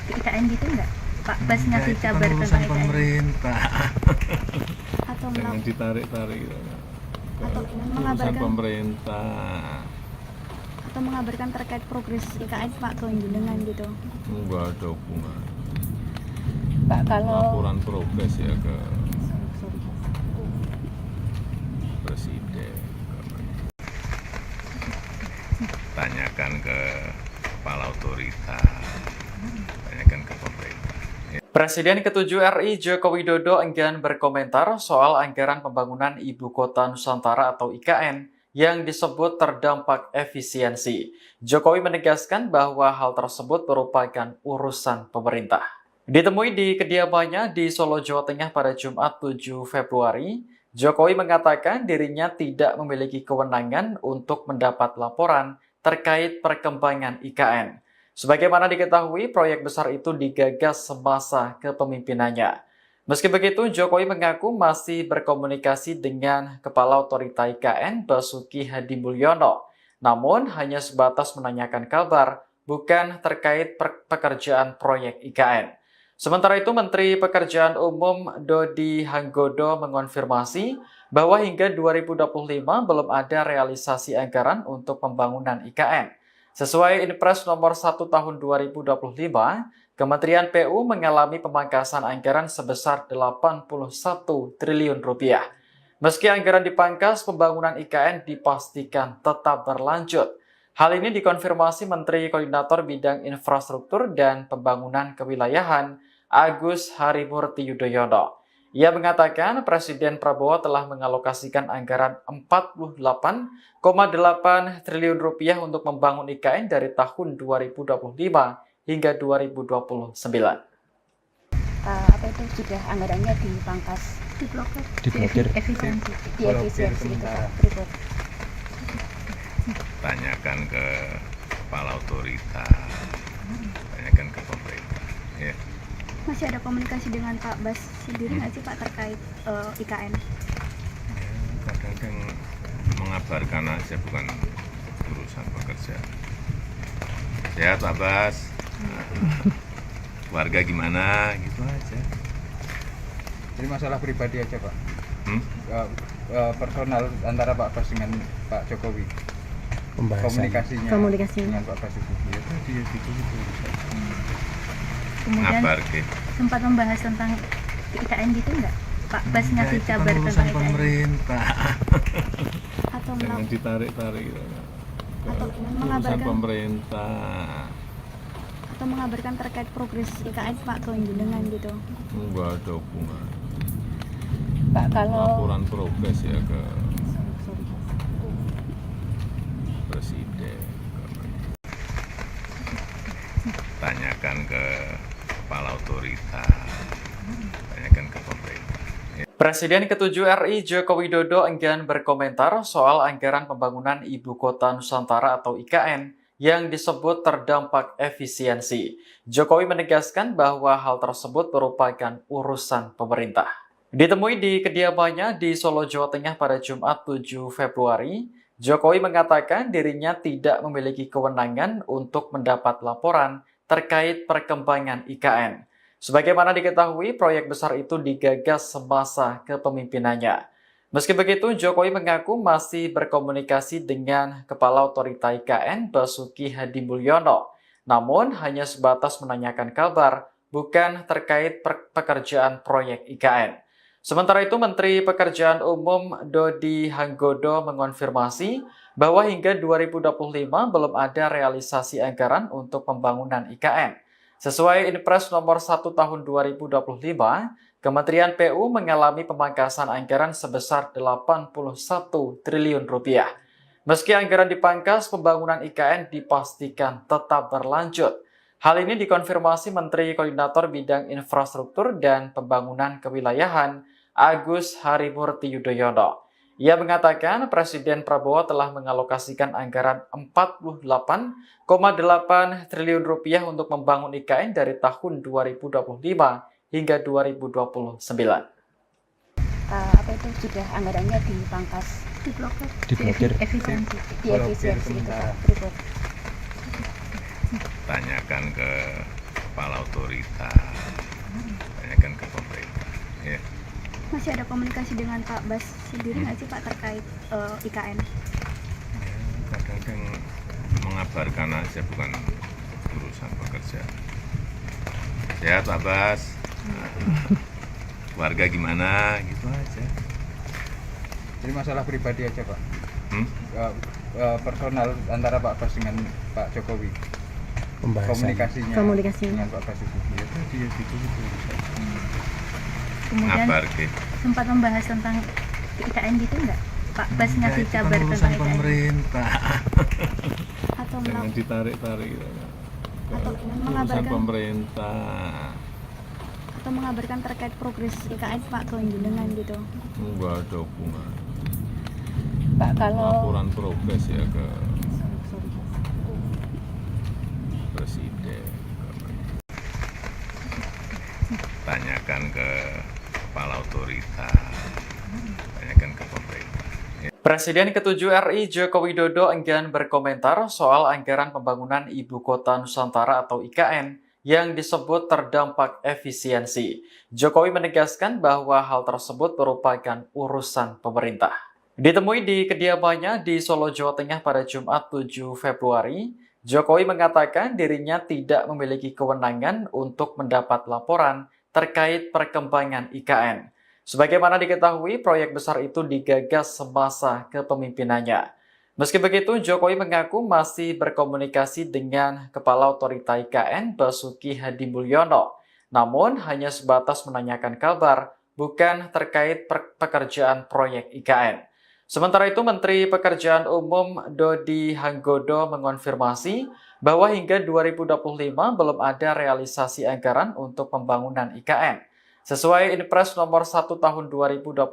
IKN gitu nggak? Pak Bas ngasih kabar tentang IKN pemerintah. atau Jangan melap- ditarik-tarik. atau Urusan mengabarkan pemerintah. atau mengabarkan terkait progres IKN Pak ke jenengan gitu. Enggak ada hubungan. Pak kalau Laporan progres ya ke sorry. presiden. Tanyakan ke kepala otorita. Tanyakan ke pemerintah. Presiden ke-7 RI Joko Widodo enggan berkomentar soal anggaran pembangunan Ibu Kota Nusantara atau IKN yang disebut terdampak efisiensi. Jokowi menegaskan bahwa hal tersebut merupakan urusan pemerintah. Ditemui di kediamannya di Solo, Jawa Tengah pada Jumat 7 Februari, Jokowi mengatakan dirinya tidak memiliki kewenangan untuk mendapat laporan terkait perkembangan IKN. Sebagaimana diketahui, proyek besar itu digagas semasa kepemimpinannya. Meski begitu, Jokowi mengaku masih berkomunikasi dengan Kepala Otorita IKN Basuki Hadi Mulyono, namun hanya sebatas menanyakan kabar, bukan terkait pekerjaan proyek IKN. Sementara itu, Menteri Pekerjaan Umum Dodi Hanggodo mengonfirmasi bahwa hingga 2025 belum ada realisasi anggaran untuk pembangunan IKN. Sesuai Inpres nomor 1 tahun 2025, Kementerian PU mengalami pemangkasan anggaran sebesar 81 triliun rupiah. Meski anggaran dipangkas, pembangunan IKN dipastikan tetap berlanjut. Hal ini dikonfirmasi Menteri Koordinator Bidang Infrastruktur dan Pembangunan Kewilayahan Agus Harimurti Yudhoyono. Ia mengatakan Presiden Prabowo telah mengalokasikan anggaran 48,8 triliun rupiah untuk membangun IKN dari tahun 2025 hingga 2029. Apa itu sudah anggarannya dipangkas, diblokir, Diblokir. efisiensi, Blokir diefisiensi itu sementara. Pak. Berikut. Tanyakan ke kepala otorita. Tanyakan ke pemerintah. Ya. Masih ada komunikasi dengan Pak Bas sendiri nggak sih Pak terkait IKN? Kadang-kadang mengabarkan aja, bukan urusan pekerjaan. Sehat Pak Bas. Keluarga gimana? Gitu aja. Jadi masalah pribadi aja Pak. Hmm? Personal antara Pak Bas dengan Pak Jokowi. Pembahasan. Komunikasinya. dengan Pak Basuki. Ya tadi ya gitu. Kemudian Ngabar ke. sempat membahas tentang IKN gitu nggak? Pak Bas Ya, ngasih itu kabar kan urusan tentang IKN pemerintah. atau Jangan melap- ditarik-tarik. atau Urusan mengabarkan pemerintah. atau mengabarkan terkait progres IKN Pak ke jenengan gitu. Enggak ada hubungan. Pak kalau Laporan progres ya ke sorry. presiden. Tanyakan ke kepala otorita. Tanyakan ke pemerintah. Presiden ke-7 RI Joko Widodo enggan berkomentar soal anggaran pembangunan Ibu Kota Nusantara atau IKN yang disebut terdampak efisiensi. Jokowi menegaskan bahwa hal tersebut merupakan urusan pemerintah. Ditemui di kediamannya di Solo, Jawa Tengah pada Jumat 7 Februari, Jokowi mengatakan dirinya tidak memiliki kewenangan untuk mendapat laporan terkait perkembangan IKN. Sebagaimana diketahui, proyek besar itu digagas semasa kepemimpinannya. Meski begitu, Jokowi mengaku masih berkomunikasi dengan Kepala Otorita IKN Basuki Hadi Mulyono, namun hanya sebatas menanyakan kabar, bukan terkait pekerjaan proyek IKN. Sementara itu, Menteri Pekerjaan Umum Dodi Hanggodo mengonfirmasi bahwa hingga 2025 belum ada realisasi anggaran untuk pembangunan IKN. Sesuai Inpres nomor 1 tahun 2025, Kementerian PU mengalami pemangkasan anggaran sebesar 81 triliun rupiah. Meski anggaran dipangkas, pembangunan IKN dipastikan tetap berlanjut. Hal ini dikonfirmasi Menteri Koordinator Bidang Infrastruktur dan Pembangunan Kewilayahan Agus Harimurti Yudhoyono. Ia mengatakan Presiden Prabowo telah mengalokasikan anggaran 48,8 triliun rupiah untuk membangun IKN dari tahun 2025 hingga 2029. Apa itu sudah anggarannya dipangkas, Diblokir. efisiensi, Blokir diefisiensi itu sementara. Pak. Berikut. Tanyakan ke kepala otorita. Masih ada komunikasi dengan Pak Bas sendiri nggak sih Pak terkait IKN? Kadang-kadang mengabarkan aja, bukan urusan pekerja. Sehat Pak Bas, keluarga gimana, gitu aja. Jadi masalah pribadi aja Pak. Hmm? Personal antara Pak Bas dengan Pak Jokowi. Komunikasinya dengan Pak Basuki. Ya tadi ya gitu. Kemudian Ngabar ke sempat membahas tentang IKN gitu nggak? Pak Bas ngasih kabar tentang IKN pemerintah. atau Jangan ditarik-tarik. atau Urusan mengabarkan pemerintah. atau mengabarkan terkait progres IKN Pak ke jenengan gitu. Enggak ada hubungan. Pak kalau Laporan progres ya ke presiden. Tanyakan ke kepala otorita, tanyakan ke pemerintah. Presiden ke-7 RI Joko Widodo enggan berkomentar soal anggaran pembangunan Ibu Kota Nusantara atau IKN yang disebut terdampak efisiensi. Jokowi menegaskan bahwa hal tersebut merupakan urusan pemerintah. Ditemui di kediamannya di Solo, Jawa Tengah pada Jumat 7 Februari, Jokowi mengatakan dirinya tidak memiliki kewenangan untuk mendapat laporan terkait perkembangan IKN. Sebagaimana diketahui, proyek besar itu digagas semasa kepemimpinannya. Meski begitu, Jokowi mengaku masih berkomunikasi dengan Kepala Otorita IKN Basuki Hadimulyono, namun hanya sebatas menanyakan kabar, bukan terkait pekerjaan proyek IKN. Sementara itu, Menteri Pekerjaan Umum Dodi Hanggodo mengonfirmasi bahwa hingga 2025 belum ada realisasi anggaran untuk pembangunan IKN. Sesuai Inpres nomor 1 tahun 2025,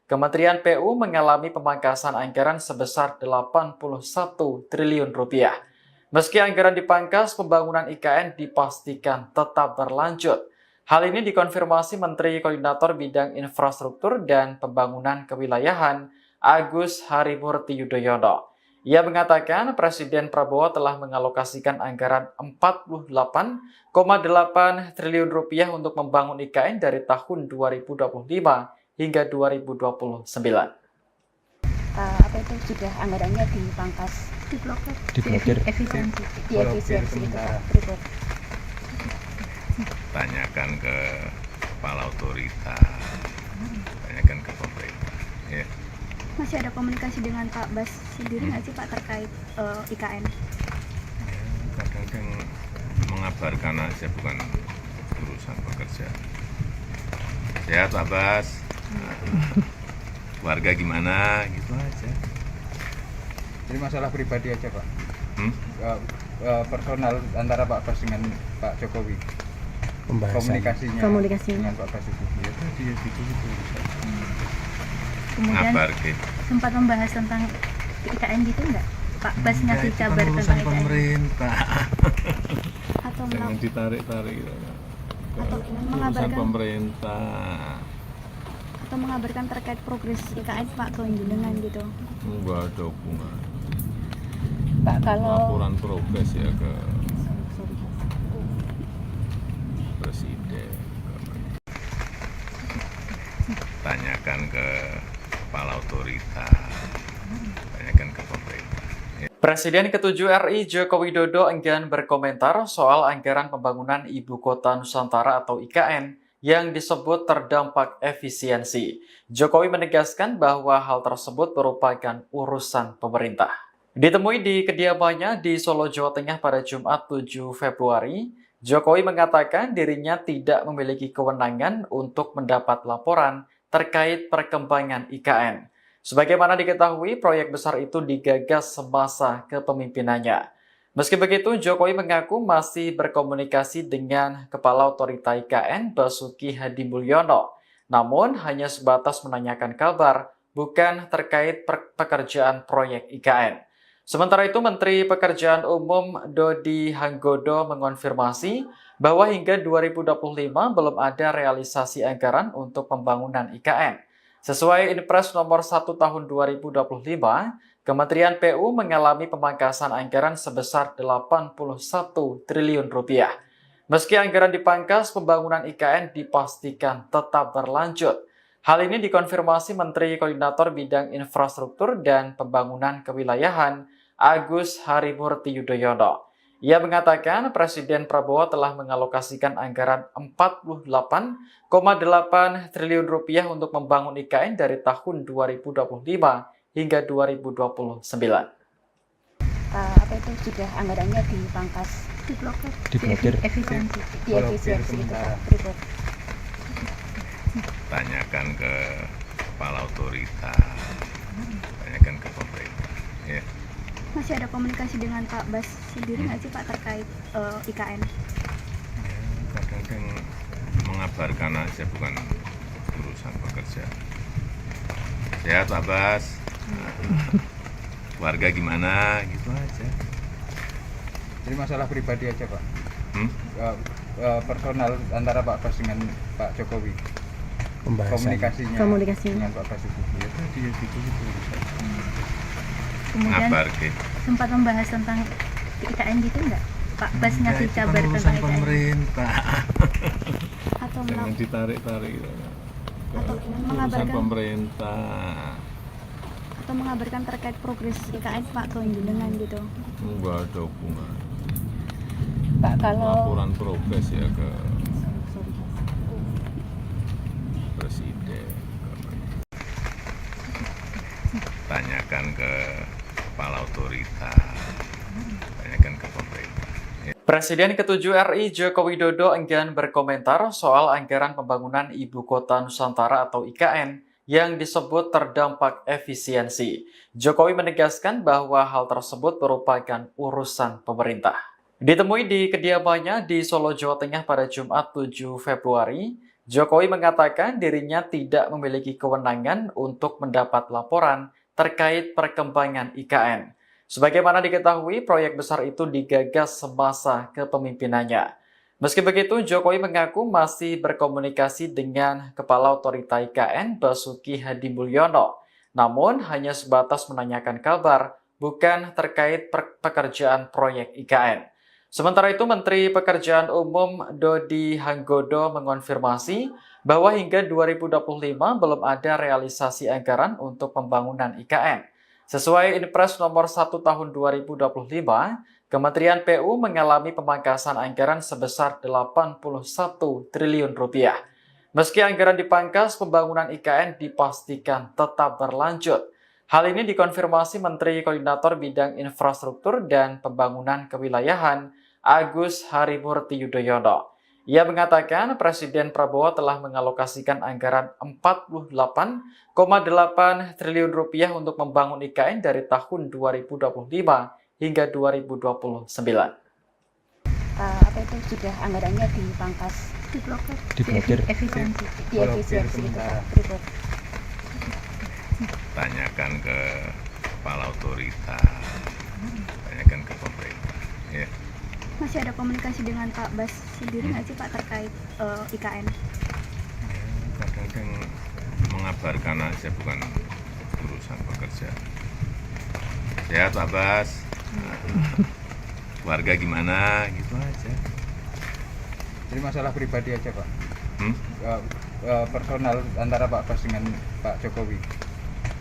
Kementerian PU mengalami pemangkasan anggaran sebesar 81 triliun rupiah. Meski anggaran dipangkas, pembangunan IKN dipastikan tetap berlanjut. Hal ini dikonfirmasi Menteri Koordinator Bidang Infrastruktur dan Pembangunan Kewilayahan Agus Harimurti Yudhoyono. Ia mengatakan Presiden Prabowo telah mengalokasikan anggaran 48,8 triliun rupiah untuk membangun IKN dari tahun 2025 hingga 2029. Apa itu sudah anggarannya dipangkas, diblokir efisiensi itu Pak. Tanyakan ke kepala otorita, tanyakan ke pemerintah. Ya. Masih ada komunikasi dengan Pak Bas sendiri nggak sih Pak terkait IKN? Kadang-kadang mengabarkan aja, bukan urusan pekerja. Sehat Pak Bas, keluarga gimana, gitu aja. Jadi masalah pribadi aja Pak. Personal antara Pak Bas dengan Pak Jokowi. Komunikasinya dengan Pak Basuki. Ya tadi ya gitu. Kemudian Ngabar ke sempat membahas tentang IKN gitu nggak? Pak Bas ngasih kabar tentang IKN pemerintah. atau Jangan ditarik-tarik. atau Urusan mengabarkan pemerintah. atau mengabarkan terkait progres IKN Pak ke jenengan gitu. Enggak ada hubungan. Pak kalau Laporan progres ya ke presiden. Tanyakan ke kepala otorita, tanyakan ke pemerintah. Presiden ke-7 RI Joko Widodo enggan berkomentar soal anggaran pembangunan Ibu Kota Nusantara atau IKN yang disebut terdampak efisiensi. Jokowi menegaskan bahwa hal tersebut merupakan urusan pemerintah. Ditemui di kediamannya di Solo, Jawa Tengah pada Jumat 7 Februari, Jokowi mengatakan dirinya tidak memiliki kewenangan untuk mendapat laporan terkait perkembangan IKN. Sebagaimana diketahui, proyek besar itu digagas semasa kepemimpinannya. Meski begitu, Jokowi mengaku masih berkomunikasi dengan Kepala Otorita IKN Basuki Hadimulyono, namun hanya sebatas menanyakan kabar, bukan terkait pekerjaan proyek IKN. Sementara itu, Menteri Pekerjaan Umum Dodi Hanggodo mengonfirmasi bahwa hingga 2025 belum ada realisasi anggaran untuk pembangunan IKN. Sesuai Inpres nomor 1 tahun 2025, Kementerian PU mengalami pemangkasan anggaran sebesar 81 triliun rupiah. Meski anggaran dipangkas, pembangunan IKN dipastikan tetap berlanjut. Hal ini dikonfirmasi Menteri Koordinator Bidang Infrastruktur dan Pembangunan Kewilayahan Agus Harimurti Yudhoyono. Ia mengatakan Presiden Prabowo telah mengalokasikan anggaran 48,8 triliun rupiah untuk membangun IKN dari tahun 2025 hingga 2029. Apa itu sudah anggarannya dipangkas, Diblokir. efisiensi, Blokir itu sementara. Pak Freeport. Tanyakan ke kepala otoritas, tanyakan ke pemerintah. Ya. Masih ada komunikasi dengan Pak Bas sendiri nggak sih Pak terkait IKN? Kadang kan mengabarkan aja, bukan urusan pekerjaan. Sehat Pak Bas, warga gimana gitu aja. Jadi masalah pribadi aja Pak. Hmm? Personal antara Pak Bas dengan Pak Jokowi. Komunikasinya dengan Pak Basuki. Ya tadi ya gitu. Kemudian Ngabar ke. sempat membahas tentang IKN gitu nggak? Pak Bas ngasih kabar tentang urusan IKN pemerintah. atau Jangan ditarik-tarik gitu. atau Urusan mengabarkan pemerintah. atau mengabarkan terkait progres IKN Pak ke jenengan gitu. Enggak ada hubungan. Pak kalau Laporan progres ya ke sorry. presiden. Tanyakan ke kepala otoritas, tanyakan ke pemerintah. Presiden ke-7 RI Joko Widodo enggan berkomentar soal anggaran pembangunan Ibu Kota Nusantara atau IKN yang disebut terdampak efisiensi. Jokowi menegaskan bahwa hal tersebut merupakan urusan pemerintah. Ditemui di kediamannya di Solo, Jawa Tengah pada Jumat 7 Februari, Jokowi mengatakan dirinya tidak memiliki kewenangan untuk mendapat laporan terkait perkembangan IKN. Sebagaimana diketahui, proyek besar itu digagas semasa kepemimpinannya. Meski begitu, Jokowi mengaku masih berkomunikasi dengan Kepala Otorita IKN Basuki Hadimulyono, namun hanya sebatas menanyakan kabar, bukan terkait pekerjaan proyek IKN. Sementara itu, Menteri Pekerjaan Umum Dodi Hanggodo mengonfirmasi bahwa hingga 2025 belum ada realisasi anggaran untuk pembangunan IKN. Sesuai Inpres nomor 1 tahun 2025, Kementerian PU mengalami pemangkasan anggaran sebesar 81 triliun rupiah. Meski anggaran dipangkas, pembangunan IKN dipastikan tetap berlanjut. Hal ini dikonfirmasi Menteri Koordinator Bidang Infrastruktur dan Pembangunan Kewilayahan Agus Harimurti Yudhoyono. Ia mengatakan Presiden Prabowo telah mengalokasikan anggaran 48,8 triliun rupiah untuk membangun IKN dari tahun 2025 hingga 2029. Apa itu sudah anggarannya dipangkas, Diblokir. efisiensi Blokir itu sementara. Pak Freeport. Tanyakan ke kepala otoritas, tanyakan ke pemerintah. Ya. Masih ada komunikasi dengan Pak Bas sendiri nggak sih Pak terkait IKN? Kadang kan mengabarkan aja, bukan urusan pekerjaan. Sehat Pak Bas, warga gimana gitu aja. Jadi masalah pribadi aja Pak. Hmm? Personal antara Pak Bas dengan Pak Jokowi.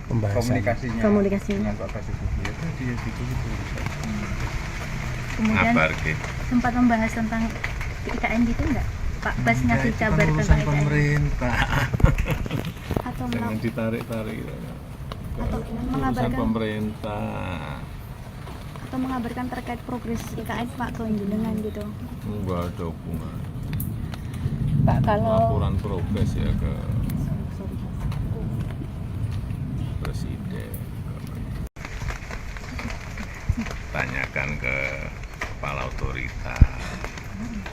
Komunikasinya dengan Pak Basuki. Ya tadi ya gitu. Kemudian Ngabar ke. sempat membahas tentang IKN gitu nggak? Pak Bas ngasih kabar tentang IKN pemerintah. atau Jangan ditarik-tarik gitu. atau Urusan mengabarkan pemerintah. atau mengabarkan terkait progres IKN Pak ke jenengan gitu. Enggak ada hubungan. Pak kalau Laporan progres ya ke sorry. presiden. Tanyakan ke kepala otoritas,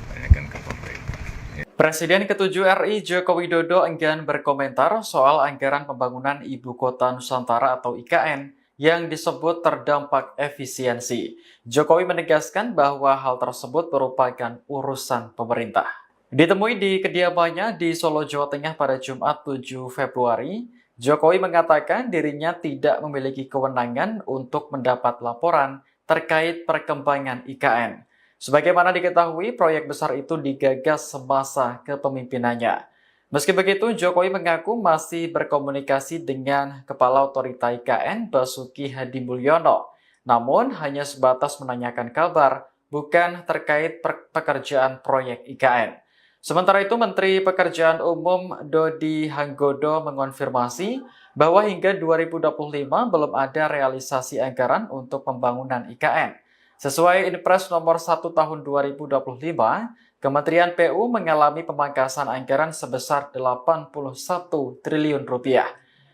tanyakan ke pemerintah. Presiden ke-7 RI Joko Widodo enggan berkomentar soal anggaran pembangunan Ibu Kota Nusantara atau IKN yang disebut terdampak efisiensi. Jokowi menegaskan bahwa hal tersebut merupakan urusan pemerintah. Ditemui di kediamannya di Solo, Jawa Tengah pada Jumat 7 Februari, Jokowi mengatakan dirinya tidak memiliki kewenangan untuk mendapat laporan terkait perkembangan IKN. Sebagaimana diketahui, proyek besar itu digagas semasa kepemimpinannya. Meski begitu, Jokowi mengaku masih berkomunikasi dengan Kepala Otorita IKN Basuki Hadi Mulyono, namun hanya sebatas menanyakan kabar, bukan terkait pekerjaan proyek IKN. Sementara itu, Menteri Pekerjaan Umum Dodi Hanggodo mengonfirmasi bahwa hingga 2025 belum ada realisasi anggaran untuk pembangunan IKN. Sesuai Inpres nomor 1 tahun 2025, Kementerian PU mengalami pemangkasan anggaran sebesar 81 triliun rupiah.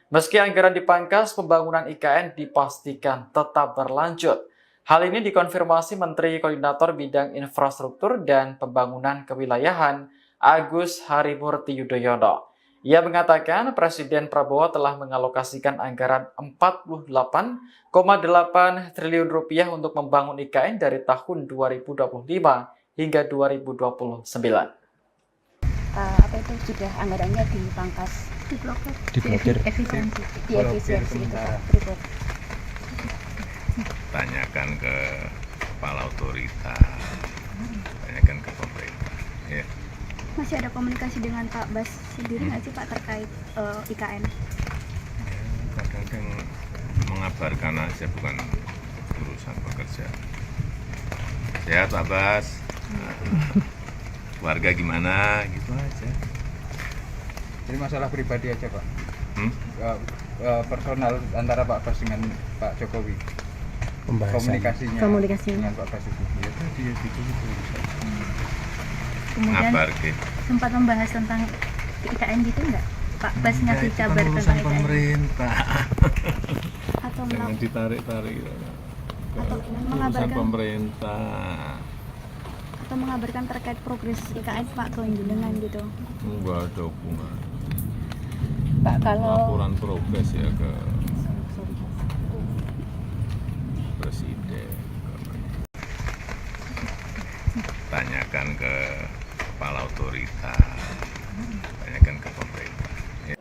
Meski anggaran dipangkas, pembangunan IKN dipastikan tetap berlanjut. Hal ini dikonfirmasi Menteri Koordinator Bidang Infrastruktur dan Pembangunan Kewilayahan Agus Harimurti Yudhoyono. Ia mengatakan Presiden Prabowo telah mengalokasikan anggaran 48,8 triliun rupiah untuk membangun IKN dari tahun 2025 hingga 2029. Apa itu sudah anggarannya dipangkas, Diblokir. efisiensi, Blokir itu sementara. Pak. Tanyakan ke kepala otorita, tanyakan ke pemerintah. Ya. Masih ada komunikasi dengan Pak Bas sendiri nggak sih Pak terkait IKN? Kadang-kadang mengabarkan aja, bukan urusan pekerjaan. Sehat Pak Bas, keluarga gimana, gitu aja. Jadi masalah pribadi aja Pak. Hmm? Personal antara Pak Bas dengan Pak Jokowi. Komunikasinya dengan Pak Basuki. Ya tadi ya gitu. Kemudian Ngabar ke sempat membahas tentang IKN gitu nggak? Pak Bas ngasih kabar tentang urusan IKN pemerintah. atau Jangan ditarik-tarik gitu. Atau Urusan mengabarkan- pemerintah. atau mengabarkan terkait progres IKN Pak ke jenengan gitu. Enggak ada hubungan. Pak kalau Laporan progres ya ke sorry. Presiden. Tanyakan ke kepala otorita, tanyakan ke pemerintah.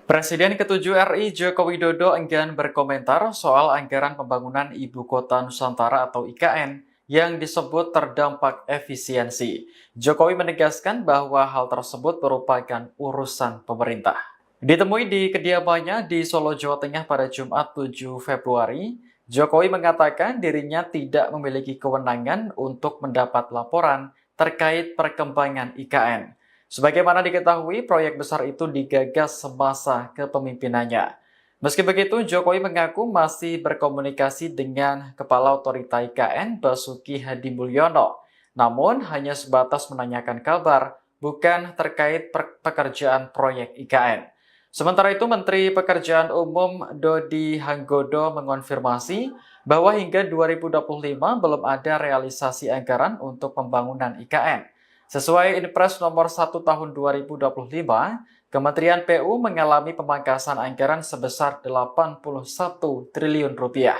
Presiden ke-7 RI Joko Widodo enggan berkomentar soal anggaran pembangunan Ibu Kota Nusantara atau IKN yang disebut terdampak efisiensi. Jokowi menegaskan bahwa hal tersebut merupakan urusan pemerintah. Ditemui di kediamannya di Solo, Jawa Tengah pada Jumat 7 Februari, Jokowi mengatakan dirinya tidak memiliki kewenangan untuk mendapat laporan terkait perkembangan IKN. Sebagaimana diketahui, proyek besar itu digagas semasa kepemimpinannya. Meski begitu, Jokowi mengaku masih berkomunikasi dengan Kepala Otorita IKN Basuki Hadi Mulyono, namun hanya sebatas menanyakan kabar, bukan terkait pekerjaan proyek IKN. Sementara itu, Menteri Pekerjaan Umum Dodi Hanggodo mengonfirmasi bahwa hingga 2025 belum ada realisasi anggaran untuk pembangunan IKN. Sesuai Inpres nomor 1 tahun 2025, Kementerian PU mengalami pemangkasan anggaran sebesar 81 triliun rupiah.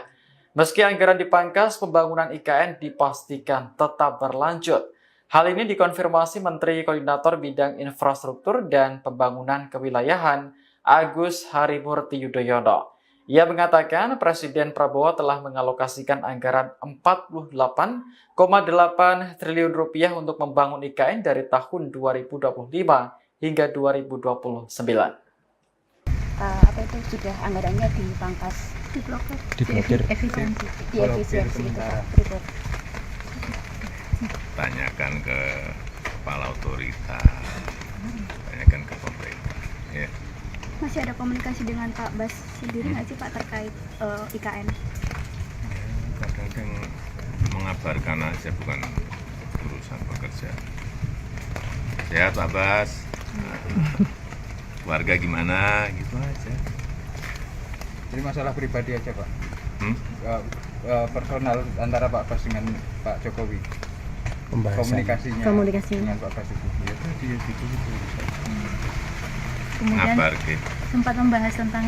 Meski anggaran dipangkas, pembangunan IKN dipastikan tetap berlanjut. Hal ini dikonfirmasi Menteri Koordinator Bidang Infrastruktur dan Pembangunan Kewilayahan Agus Harimurti Yudhoyono. Ia mengatakan Presiden Prabowo telah mengalokasikan anggaran 48,8 triliun rupiah untuk membangun IKN dari tahun 2025 hingga 2029. Apa itu sudah anggarannya dipangkas, Diblokir. efisiensi Blokir itu sementara. Pak. Tanyakan ke kepala otorita, tanyakan ke pemerintah. Ya. Masih ada komunikasi dengan Pak Bas sendiri nggak sih Pak terkait IKN? Kadang-kadang mengabarkan aja, bukan urusan pekerjaan. Sehat Pak Bas, keluarga gimana, gitu aja. Jadi masalah pribadi aja Pak. Hmm? Personal antara Pak Bas dengan Pak Jokowi. Komunikasinya dengan Pak Basuki. Ya tadi ya gitu. Kemudian Ngabar ke sempat membahas tentang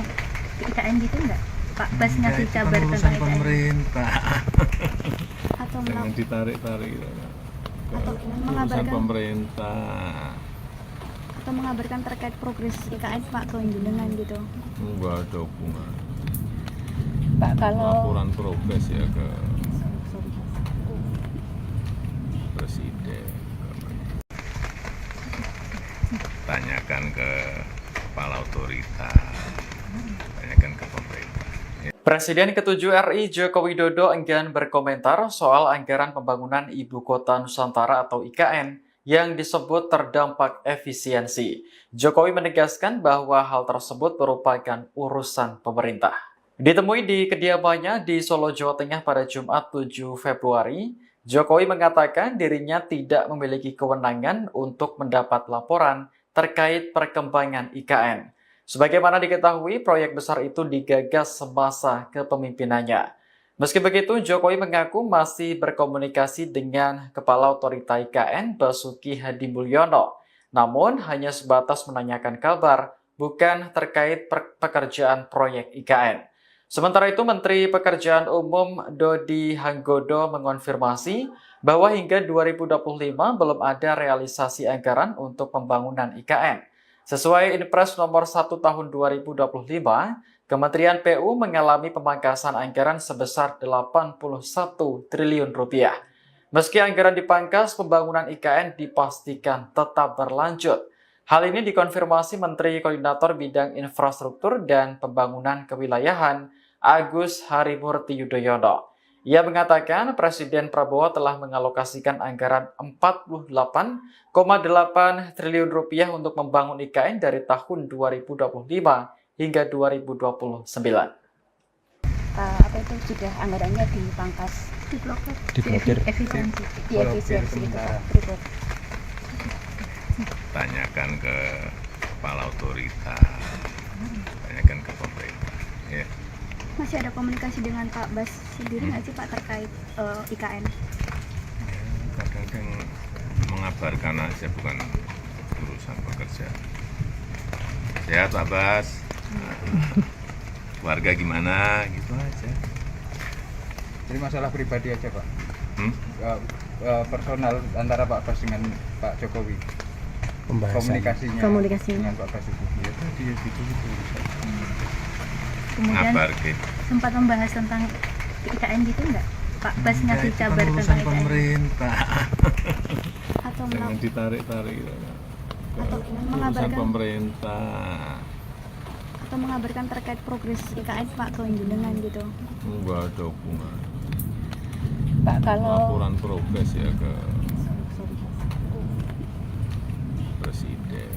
IKN gitu nggak? Pak Bas ngasih kabar tentang IKN pemerintah. atau Jangan ditarik-tarik gitu. atau Urusan mengabarkan pemerintah. atau mengabarkan terkait progres IKN Pak ke jenengan gitu. Enggak ada hubungan. Pak kalau Laporan progres ya ke sorry. Presiden. Tanyakan ke kepala otorita, tanyakan ke pemerintah. Presiden ke-7 RI Joko Widodo enggan berkomentar soal anggaran pembangunan Ibu Kota Nusantara atau IKN yang disebut terdampak efisiensi. Jokowi menegaskan bahwa hal tersebut merupakan urusan pemerintah. Ditemui di kediamannya di Solo, Jawa Tengah pada Jumat 7 Februari, Jokowi mengatakan dirinya tidak memiliki kewenangan untuk mendapat laporan terkait perkembangan IKN. Sebagaimana diketahui, proyek besar itu digagas semasa kepemimpinannya. Meski begitu, Jokowi mengaku masih berkomunikasi dengan Kepala Otorita IKN Basuki Hadi Mulyono, namun hanya sebatas menanyakan kabar, bukan terkait pekerjaan proyek IKN. Sementara itu, Menteri Pekerjaan Umum Dodi Hanggodo mengonfirmasi bahwa hingga 2025 belum ada realisasi anggaran untuk pembangunan IKN. Sesuai Inpres nomor 1 tahun 2025, Kementerian PU mengalami pemangkasan anggaran sebesar 81 triliun rupiah. Meski anggaran dipangkas, pembangunan IKN dipastikan tetap berlanjut. Hal ini dikonfirmasi Menteri Koordinator Bidang Infrastruktur dan Pembangunan Kewilayahan Agus Harimurti Yudhoyono. Ia mengatakan Presiden Prabowo telah mengalokasikan anggaran 48,8 triliun rupiah untuk membangun IKN dari tahun 2025 hingga 2029. Apa itu sudah anggarannya dipangkas, Diblokir. efisiensi, diefisiensi itu Pak. Tanyakan ke kepala otorita, tanyakan ke pemerintah. Ya. Masih ada komunikasi dengan Pak Bas sendiri nggak sih Pak terkait IKN? Kadang-kadang mengabarkan aja, bukan urusan pekerjaan. Sehat Pak Bas, keluarga gimana, gitu aja. Jadi masalah pribadi aja Pak. Personal antara Pak Bas dengan Pak Jokowi. Komunikasinya dengan Pak Basuki. Ya tadi ya gitu. Kemudian Ngabar ke sempat membahas tentang IKN gitu nggak? Pak Bas ngasih kabar tentang IKN pemerintah. atau Jangan ditarik-tarik. atau Urusan mengabarkan pemerintah. atau mengabarkan terkait progres IKN Pak ke jenengan gitu. Enggak ada hubungan. Pak kalau Laporan progres ya ke presiden.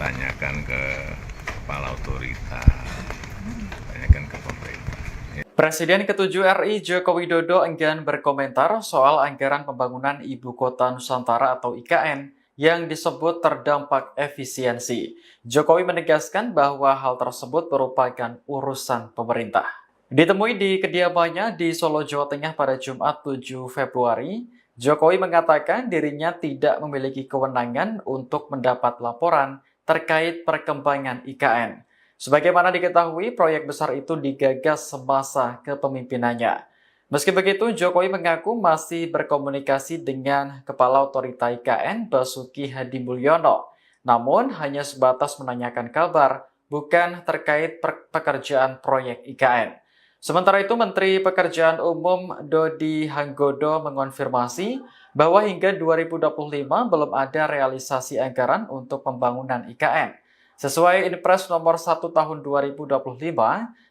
Tanyakan ke kepala otorita, tanyakan ke pemerintah. Presiden ke-7 RI Joko Widodo enggan berkomentar soal anggaran pembangunan Ibu Kota Nusantara atau IKN yang disebut terdampak efisiensi. Jokowi menegaskan bahwa hal tersebut merupakan urusan pemerintah. Ditemui di kediamannya di Solo, Jawa Tengah pada Jumat 7 Februari, Jokowi mengatakan dirinya tidak memiliki kewenangan untuk mendapat laporan terkait perkembangan IKN. Sebagaimana diketahui, proyek besar itu digagas semasa kepemimpinannya. Meski begitu, Jokowi mengaku masih berkomunikasi dengan Kepala Otorita IKN Basuki Hadi Mulyono, namun hanya sebatas menanyakan kabar, bukan terkait pekerjaan proyek IKN. Sementara itu, Menteri Pekerjaan Umum Dodi Hanggodo mengonfirmasi bahwa hingga 2025 belum ada realisasi anggaran untuk pembangunan IKN. Sesuai Inpres nomor 1 tahun 2025,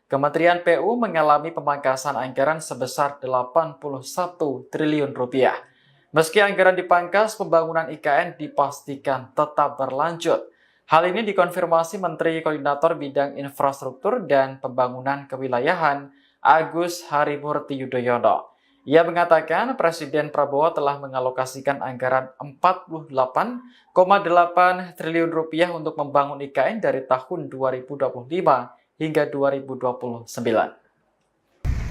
Kementerian PU mengalami pemangkasan anggaran sebesar 81 triliun rupiah. Meski anggaran dipangkas, pembangunan IKN dipastikan tetap berlanjut. Hal ini dikonfirmasi Menteri Koordinator Bidang Infrastruktur dan Pembangunan Kewilayahan Agus Harimurti Yudhoyono. Ia mengatakan Presiden Prabowo telah mengalokasikan anggaran 48,8 triliun rupiah untuk membangun IKN dari tahun 2025 hingga 2029.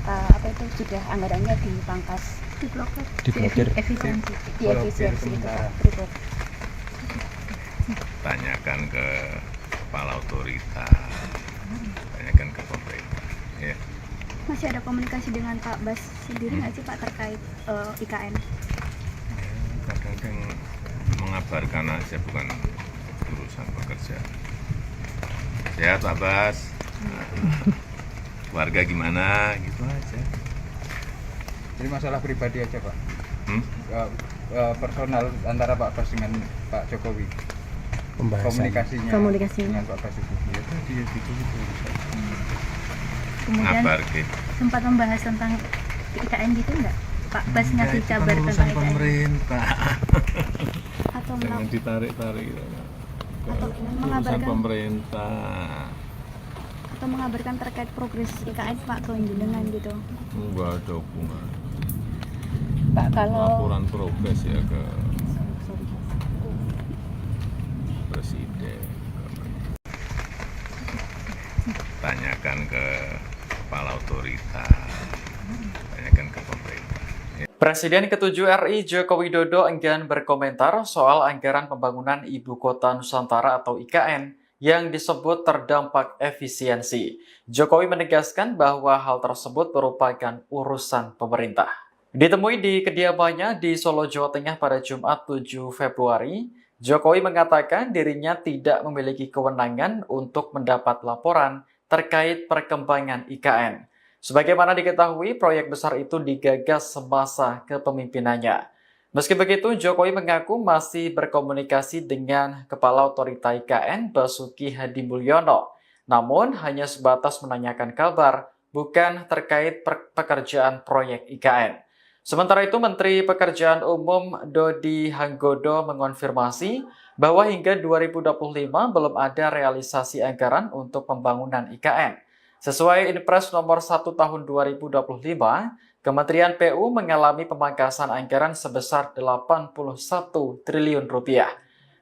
Apa itu sudah anggarannya dipangkas, Diblokir. diefisiensi itu Pak. Tanyakan ke kepala otorita, tanyakan ke pemerintah. Ya. Masih ada komunikasi dengan Pak Bas sendiri nggak sih Pak terkait IKN? Kadang-kadang mengabarkan aja, bukan urusan pekerjaan. Sehat Pak Bas, keluarga gimana, gitu aja. Jadi masalah pribadi aja Pak. Personal antara Pak Bas dengan Pak Jokowi. komunikasinya Komunikasinya. dengan Pak Basuki ya tadi ya gitu. Kemudian ngabar ke sempat membahas tentang IKN gitu nggak? Pak Bas ngasih kabar tentang IKN pemerintah. atau Jangan ditarik-tarik. atau Urusan mengabarkan pemerintah. atau mengabarkan terkait progres IKN Pak ke jenengan gitu. Enggak ada hubungan. Pak kalau Laporan progres ya ke presiden. Tanyakan ke kepala otoritas. Tanyakan ke pemerintah. Presiden ke-7 RI Joko Widodo enggan berkomentar soal anggaran pembangunan Ibu Kota Nusantara atau IKN yang disebut terdampak efisiensi. Jokowi menegaskan bahwa hal tersebut merupakan urusan pemerintah. Ditemui di kediamannya di Solo, Jawa Tengah pada Jumat 7 Februari, Jokowi mengatakan dirinya tidak memiliki kewenangan untuk mendapat laporan terkait perkembangan IKN. Sebagaimana diketahui, proyek besar itu digagas semasa kepemimpinannya. Meski begitu, Jokowi mengaku masih berkomunikasi dengan Kepala Otorita IKN Basuki Hadimulyono, namun hanya sebatas menanyakan kabar, bukan terkait pekerjaan proyek IKN. Sementara itu, Menteri Pekerjaan Umum Dodi Hanggodo mengonfirmasi bahwa hingga 2025 belum ada realisasi anggaran untuk pembangunan IKN. Sesuai Inpres nomor 1 tahun 2025, Kementerian PU mengalami pemangkasan anggaran sebesar 81 triliun rupiah.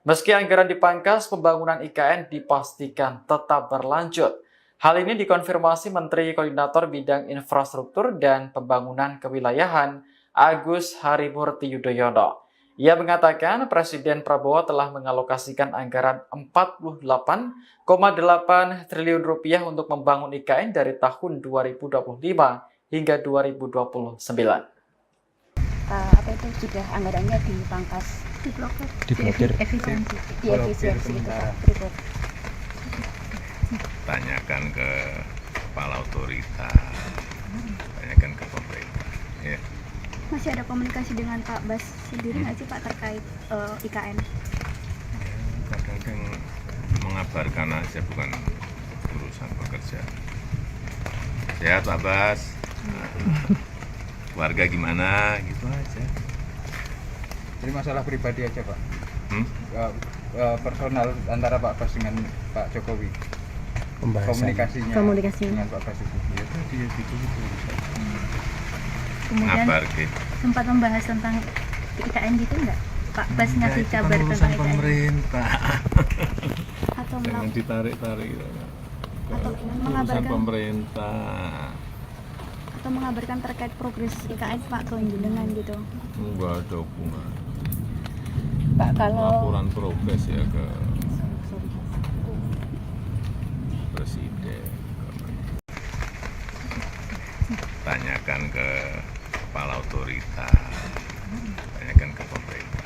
Meski anggaran dipangkas, pembangunan IKN dipastikan tetap berlanjut. Hal ini dikonfirmasi Menteri Koordinator Bidang Infrastruktur dan Pembangunan Kewilayahan Agus Harimurti Yudhoyono. Ia mengatakan Presiden Prabowo telah mengalokasikan anggaran 48,8 triliun rupiah untuk membangun IKN dari tahun 2025 hingga 2029. Apa itu sudah anggarannya dipangkas, Diblokir. efisiensi itu sementara. Pak. Diblokir. Tanyakan ke kepala otoritas. Tanyakan ke pemerintah. Ya. Masih ada komunikasi dengan Pak Bas sendiri nggak sih Pak terkait IKN? Kadang-kadang mengabarkan aja, bukan urusan pekerjaan. Sehat Pak Bas. Keluarga gimana gitu aja. Jadi masalah pribadi aja Pak. Personal antara Pak Bas dengan Pak Jokowi. Komunikasinya dengan Pak Basuki ya tadi ya gitu. Kemudian Ngabar ke sempat membahas tentang IKN gitu nggak? Pak Bas ngasih kabar tentang IKN pemerintah. atau Jangan ditarik-tarik. atau Urusan mengabarkan pemerintah. atau mengabarkan terkait progres IKN Pak ke jenengan gitu. Enggak ada hubungan. Pak kalau Laporan progres ya ke presiden. Tanyakan ke kepala otoritas. Tanyakan ke pemerintah.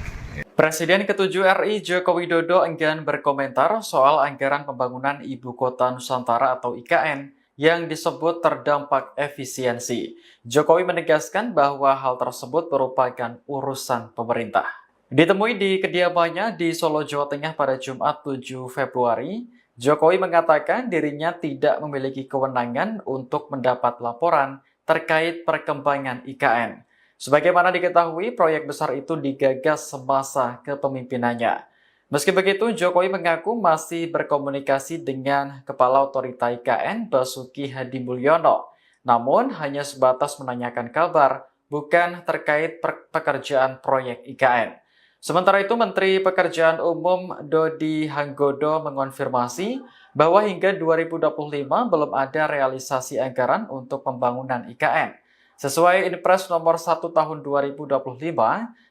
Presiden ke-7 RI Joko Widodo enggan berkomentar soal anggaran pembangunan Ibu Kota Nusantara atau IKN yang disebut terdampak efisiensi. Jokowi menegaskan bahwa hal tersebut merupakan urusan pemerintah. Ditemui di kediamannya di Solo, Jawa Tengah pada Jumat 7 Februari, Jokowi mengatakan dirinya tidak memiliki kewenangan untuk mendapat laporan terkait perkembangan IKN. Sebagaimana diketahui, proyek besar itu digagas semasa kepemimpinannya. Meski begitu, Jokowi mengaku masih berkomunikasi dengan Kepala Otorita IKN Basuki Hadimulyono, namun hanya sebatas menanyakan kabar, bukan terkait pekerjaan proyek IKN. Sementara itu, Menteri Pekerjaan Umum Dodi Hanggodo mengonfirmasi bahwa hingga 2025 belum ada realisasi anggaran untuk pembangunan IKN. Sesuai Inpres nomor 1 tahun 2025,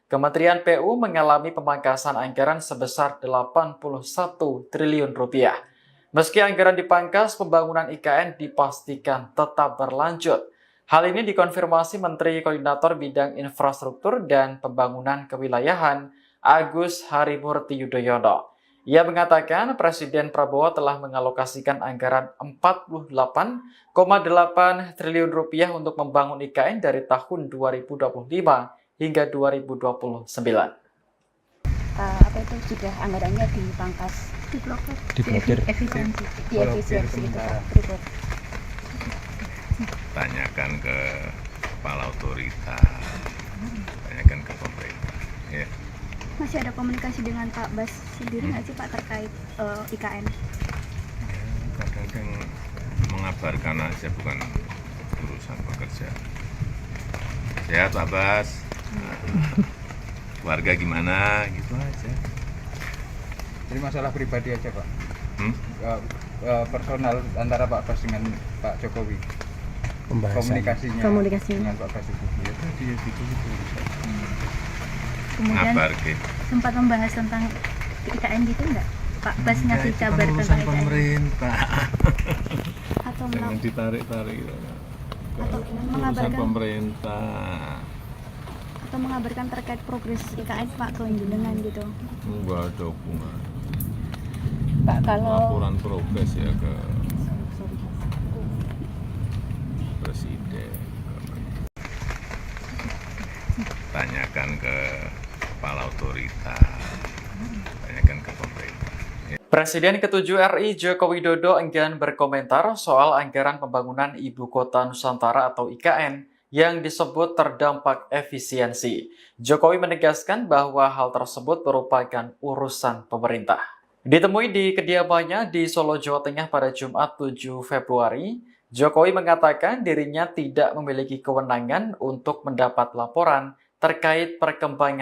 Kementerian PU mengalami pemangkasan anggaran sebesar 81 triliun rupiah. Meski anggaran dipangkas, pembangunan IKN dipastikan tetap berlanjut. Hal ini dikonfirmasi Menteri Koordinator Bidang Infrastruktur dan Pembangunan Kewilayahan Agus Harimurti Yudhoyono. Ia mengatakan Presiden Prabowo telah mengalokasikan anggaran 48,8 triliun rupiah untuk membangun IKN dari tahun 2025 hingga 2029. Apa itu sudah anggarannya dipangkas, diblokir, Diblokir. efisiensi, Blokir diefisiensi itu sementara. Pak Freeport. Tanyakan ke kepala otoritas, tanyakan ke pemerintah. Ya. Masih ada komunikasi dengan Pak Bas sendiri nggak sih Pak terkait IKN? Kadang-kadang mengabarkan aja, bukan urusan pekerja. Sehat Pak Bas, keluarga gimana, gitu aja. Jadi masalah pribadi aja Pak. Hmm? Personal antara Pak Bas dengan Pak Jokowi. Komunikasinya dengan Pak Basuki. Ya tadi ya gitu. Kemudian Ngabar ke. sempat membahas tentang IKN gitu nggak? Pak Bas Ya, ngasih itu kan kabar urusan tentang IKN pemerintah. atau Jangan ditarik-tarik gitu. atau Urusan mengabarkan pemerintah. atau mengabarkan terkait progres IKN Pak ke jenengan gitu. Enggak ada hubungan. Pak kalau Laporan progres ya ke presiden. Tanyakan ke kepala otoritas, tanyakan ke pemerintah. Presiden ke-7 RI Joko Widodo enggan berkomentar soal anggaran pembangunan Ibu Kota Nusantara atau IKN yang disebut terdampak efisiensi. Jokowi menegaskan bahwa hal tersebut merupakan urusan pemerintah. Ditemui di kediamannya di Solo, Jawa Tengah pada Jumat 7 Februari, Jokowi mengatakan dirinya tidak memiliki kewenangan untuk mendapat laporan terkait perkembangan